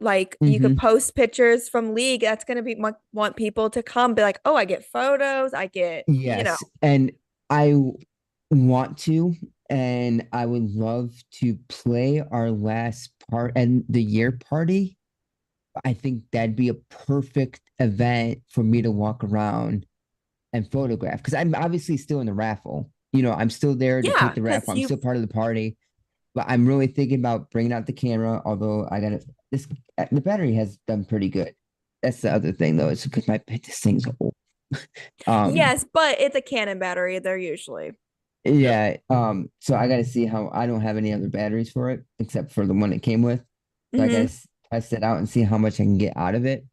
Like you could mhm. post pictures from league. That's going to be want people to come be like, oh, I get photos. I get, Yes, and I want to, and I would love to play our last part and the year party. I think that'd be a perfect event for me to walk around and photograph because I'm obviously still in the raffle. I'm still there to take yeah, the because raffle. I'm you, still part of the party, but I'm really thinking about bringing out the camera. Although I gotta this the battery has done pretty good. That's the other thing though, is because this thing's old. Um, yes, but it's a Canon battery. They're usually, yep. Yeah. So I gotta see how I don't have any other batteries for it except for the one it came with. So I hmm, gotta test it out and see how much I can get out of it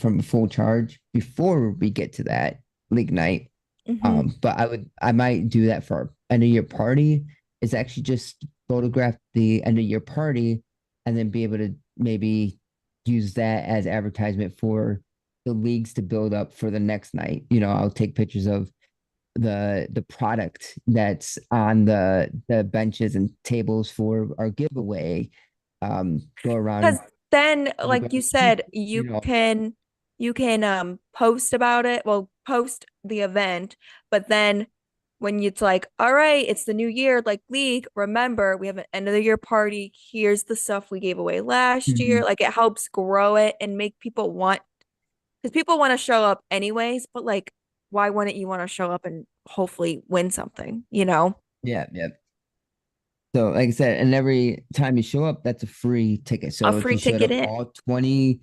from a full charge before we get to that league night. hmm. But I might do that for our end of year party. Is actually just photograph the end of year party and then be able to maybe use that as advertisement for the leagues to build up for the next night. I'll take pictures of the product that's on the benches and tables for our giveaway. Go around Because and then, like photograph you the people, said, you can post about it. Well, post the event, but then when it's like, all right, it's the new year, like league, remember we have an end of the year party. Here's the stuff we gave away last year. Mhm. Like it helps grow it and make people want, because people want to show up anyways, but like, why wouldn't you want to show up and hopefully win something, you know? Yeah, yeah. So, like I said, and every time you show up, that's a free ticket. A So if free you showed ticket up in. all 20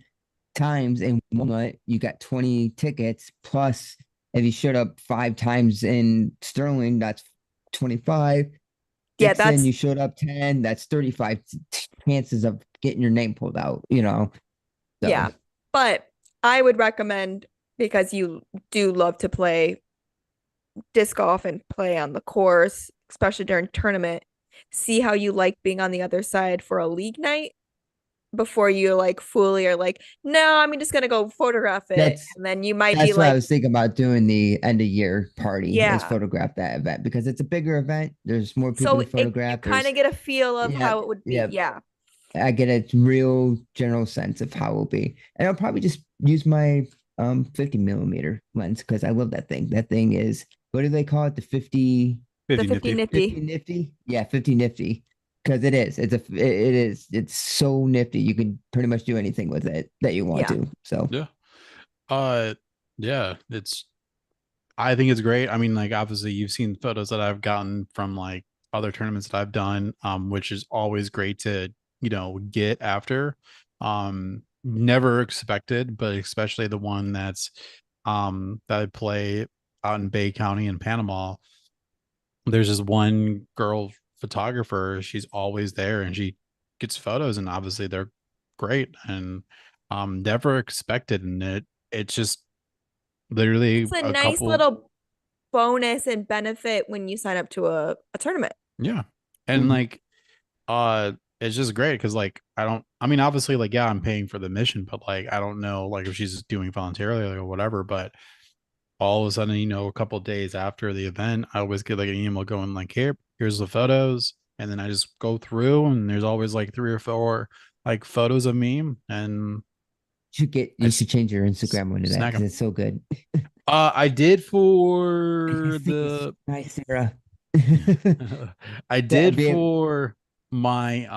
times in one night, you got 20 tickets. Plus, if you showed up 5 times in Sterling, that's 25. Yeah, Dixon, that's, you showed up 10, that's 35 chances of getting your name pulled out. So yeah. But I would recommend, because you do love to play disc golf and play on the course, especially during tournament, see how you like being on the other side for a league night before you like fully are like, no, I'm just gonna go photograph it. that's And then you might be that's what I like, was thinking about doing the end of year party is yeah. photograph that event because it's a bigger event. There's more people So to you photograph. kind There's of get a feel of yeah, how it would be. yeah. Yeah. I get a real general sense of how it'll be. And I'll probably just use my 50 millimeter lens because I love that thing. That thing is what do they call it? The 50 The 50 50 nifty. nifty. 50 nifty? Yeah, 50 nifty. Because it is. It's so nifty. You can pretty much do anything with it that you want Yeah. to. So Yeah. Uh yeah, it's I think it's great. I mean, like obviously you've seen photos that I've gotten from like other tournaments that I've done, which is always great to, get after. Never expected, but especially the one that I play out in Bay County in Panama. There's this one girl photographer, she's always there and she gets photos and obviously they're great and never expected and it's just literally It's a a nice couple. little bonus and benefit when you sign up to a tournament. Yeah. And mhm. like it's just great because like I mean obviously like yeah I'm paying for the mission but like I don't know like if she's doing voluntarily or whatever but all of a sudden a couple of days after the event I always get like an email going like here's the photos and then I just go through and there's always like three or four like photos of me and I You should change your Instagram one to that snag because them. it's so good. I did I for think it's the nice, Sarah. I That'd did be for my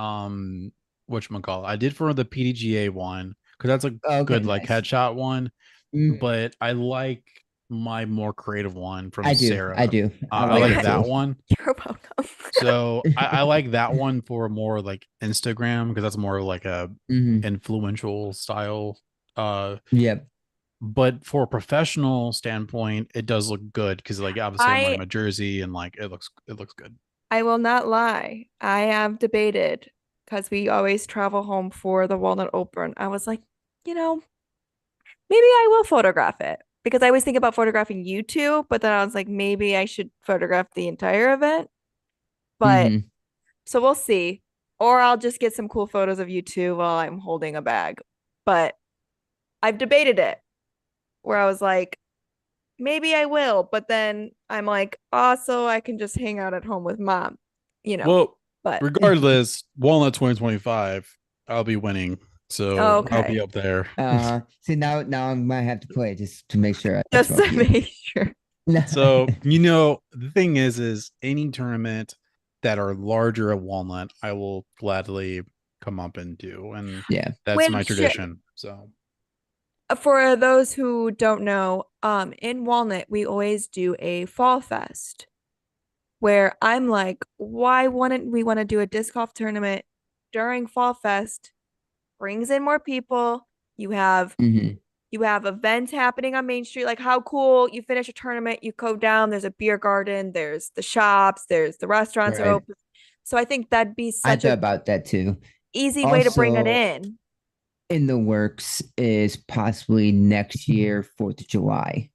whatchamacallit. I did for the PDGA one because that's a okay, good like nice. headshot one, Mm, but I like my more creative one from I do, I Sarah. do. I I like like it Yeah, that too. one. you're welcome. So I like that one for more like Instagram because that's more like a Hmm. influential style. Uh, Yep. but for a professional standpoint, it does look good because like obviously I'm wearing I my jersey and like it looks good. I will not lie. I have debated because we always travel home for the Walnut Open. I was like, you know, maybe I will photograph it because I always think about photographing you two, but then I was like, maybe I should photograph the entire event. But Hmm. so we'll see. Or I'll just get some cool photos of you two while I'm holding a bag. But I've debated it where I was like, maybe I will, but then I'm like, also I can just hang out at home with mom, you know. Well, But regardless, Walnut 2025, I'll be winning, so I'll be okay, up there. See now I might have to play just to make sure I just smoke to you. make sure. So the thing is any tournament that are larger at Walnut, I will gladly come up and do, and Yeah. that's my Which tradition. So for those who don't know, in Walnut we always do a fall fest where I'm like, why wouldn't we want to do a disc golf tournament during fall fest? Brings in more people. You have Hmm. you have events happening on Main Street. Like how cool, you finish a tournament, you go down, there's a beer garden, there's the shops, there's the restaurants are Right. open. So I think that'd be I such thought a about that too. easy way to bring it Also, in. in the works is possibly next year, 4th of July.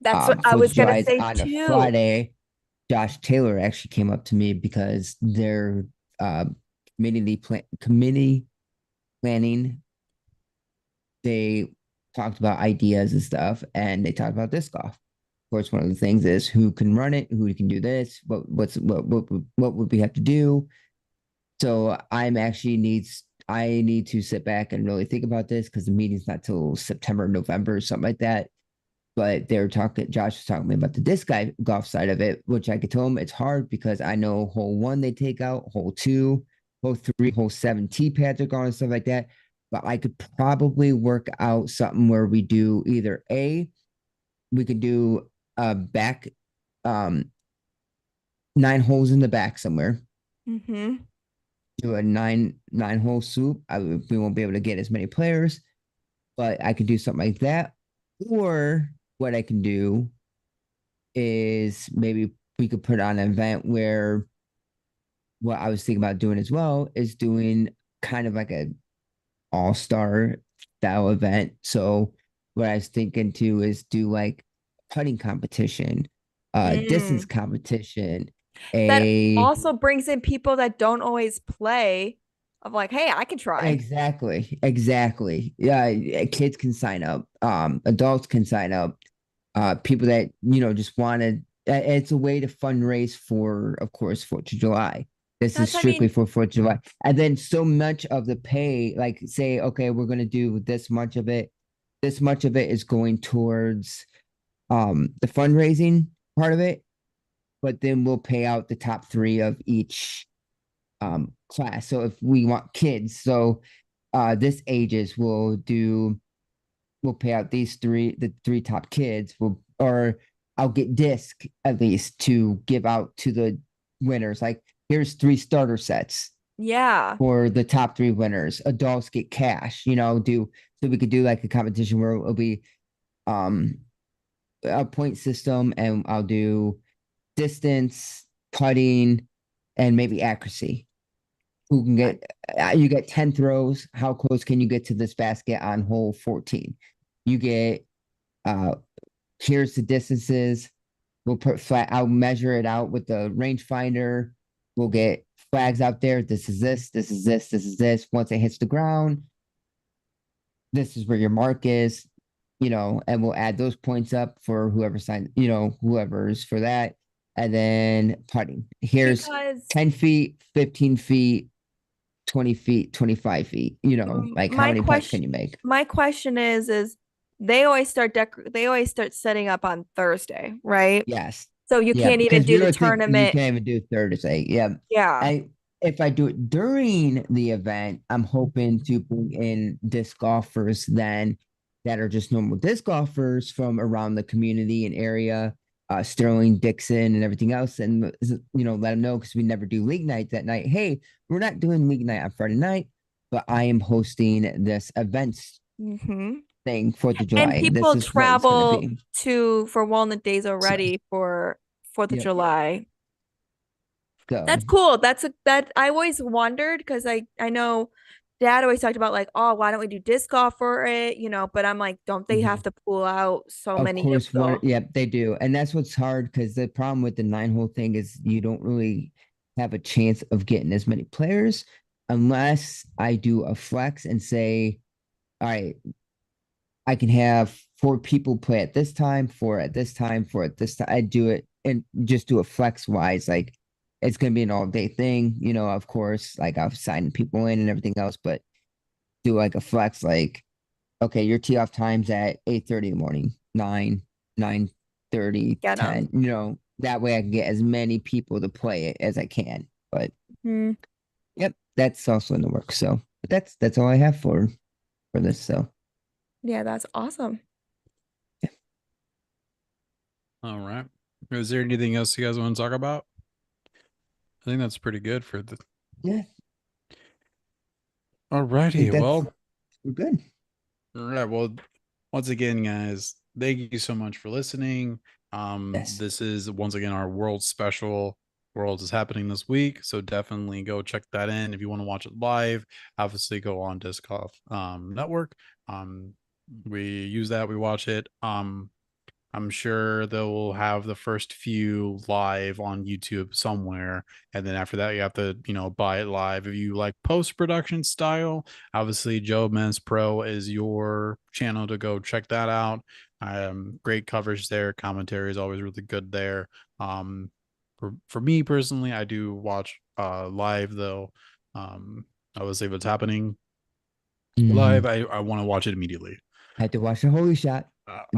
That's what I 4th of was gonna July is say on a too. Friday. Josh Taylor actually came up to me because their uh, committee planning, they talked about ideas and stuff, and they talked about disc golf. Of course, one of the things is who can run it, who can do this, what would we have to do. So I need to sit back and really think about this because the meeting's not till September, November, something like that. But they were talking, Josh was talking to me about the disc golf side of it, which I could tell him it's hard because I know hole one they take out, hole two, hole three, hole seven tee pads are gone and stuff like that. But I could probably work out something where we do either we could do a back, um, 9 holes in the back somewhere, Mm-hmm. do a nine hole soup. We won't be able to get as many players, but I could do something like that. Or what I can do is maybe we could put on an event where what I was thinking about doing as well is doing kind of like a all-star style event. So what I was thinking too is do like putting competition, distance Mm. competition, That a also brings in people that don't always play of like, hey, I can try. exactly. Yeah, kids can sign up, adults can sign up, people that just wanted. It's a way to fundraise for, of course, 4th of July. This is That's, I strictly mean, for 4th of July, and then so much of the pay, like say, okay, we're going to do this much of it. This much of it is going towards the fundraising part of it, but then we'll pay out the top three of each class. So if we want kids, so this ages we'll pay out the three top kids will, or I'll get disc at least to give out to the winners. Like here's 3 starter sets yeah. for the top three winners. Adults get cash, do so we could do like a competition where it'll be um a point system, and I'll do distance, putting, and maybe accuracy. Who can I- get you get 10 throws? How close can you get to this basket on hole 14? You get uh here's the distances. We'll put flat, I'll measure it out with the rangefinder. We'll get flags out there. This is this, this is this, this is this. Once it hits the ground, this is where your mark is, and we'll add those points up for whoever signed, whoever's for that. And then putting. Here's Because 10 feet, 15 feet, 20 feet, 25 feet, like how my many putts question can you make? my question is they always start setting up on Thursday, right? Yes. So you Yeah, can't even because do the realistically, you tournament. can't even do Thursday. Yeah. Yeah. I if I do it during the event, I'm hoping to bring in disc golfers then that are just normal disc golfers from around the community and area, Sterling, Dixon, and everything else, and let them know because we never do league night that night. Hey, we're not doing league night on Friday night, but I am hosting this events Hmm. thing, 4th of And July. This people is what it's going to travel be. to for Walnut Days So, already for Fourth of yep. July. So, That's cool. That I always wondered because I know Dad always talked about like, oh, why don't we do disc golf for it? But I'm like, don't they have mhm. to pull out so Of many of course, the yep, they do. And that's what's hard because the problem with the 9 hole thing is you don't really have a chance of getting as many players unless I do a flex and say, all right, I can have 4 people play at this time, 4 at this time, 4 at this time. I do it and just do a flex wise. Like it's going to be an all day thing, of course, like I've signed people in and everything else, but do like a flex, like, okay, your tee off time's at 8:30 in the morning, 9, 9:30, get them. 10. That way I can get as many people to play it as I can. But yep, that's also in the works. So but that's all I have for this. So Yeah, that's awesome. yeah. All right. Is there anything else you guys want to talk about? I think that's pretty good for the. Yeah, All I righty. think that's Well, we're good. all right. Well, once again, guys, thank you so much for listening. Yes. This is once again our world special. World is happening this week, so definitely go check that in if you want to watch it live. Obviously, go on Disc Golf Network. Um, we use that. We watch it. I'm sure they'll have the first few live on YouTube somewhere. And then after that, you have to, buy it live. If you like post production style, obviously Joe Men's Pro is your channel to go check that out. Great coverage there. Commentary is always really good there. Um, for me personally, I do watch live though. Obviously, if it's happening live, Mhm. I want to watch it immediately. I had to watch the holy shot.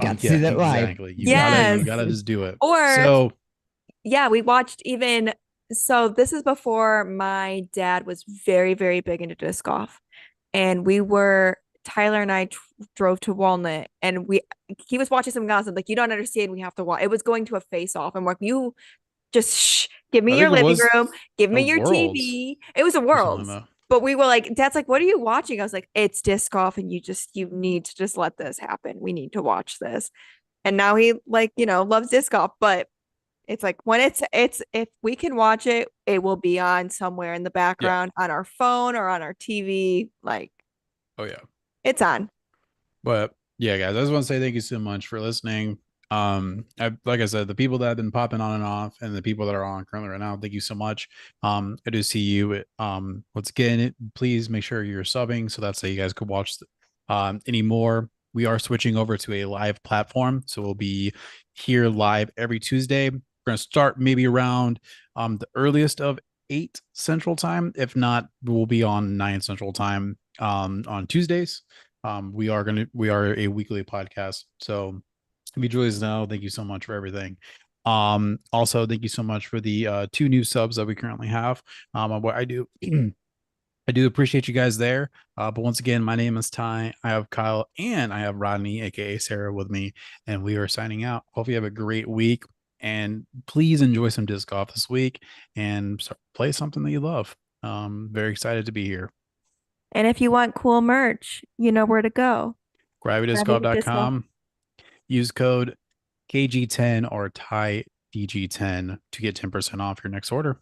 Got to see Yeah, that live. exactly. You Yes. gotta just do it. Or So yeah, we watched even so this is before my dad was very, very big into disc golf. And Tyler and I drove to Walnut and he was watching something else. And like, you don't understand, we have to watch. It was going to a face off. And we're like, you just give I me your think it living was room, give a me your Worlds TV. It was a or something Worlds. like that. But we were like, Dad's like, what are you watching? I was like, it's disc golf, and you need to just let this happen. We need to watch this. And now he like, loves disc golf, but it's like when it's if we can watch it, it will be on somewhere in the Yeah. background on our phone or on our TV. Like Oh yeah. it's on. But yeah, guys, I just want to say thank you so much for listening. Like I said, the people that have been popping on and off, and the people that are on currently right now, thank you so much. I do see you. Once again, please make sure you're subbing so that's so you guys could watch any more. We are switching over to a live platform, so we'll be here live every Tuesday. We're gonna start maybe around the earliest of 8 Central Time. If not, we'll be on 9 Central Time on Tuesdays. We are a weekly podcast. So if you Julius now, thank you so much for everything. Also thank you so much for the 2 new subs that we currently have. What I do I do appreciate you guys there. But once again, my name is Ty. I have Kyle and I have Rodney, aka Sarah, with me, and we are signing out. Hope you have a great week, and please enjoy some disc golf this week and play something that you love. Very excited to be here. And if you want cool merch, you know where to go. Gravity Disc Golf. GravityDiscGolf.com. Use code KG10 or Ty DG10 to get 10% off your next order.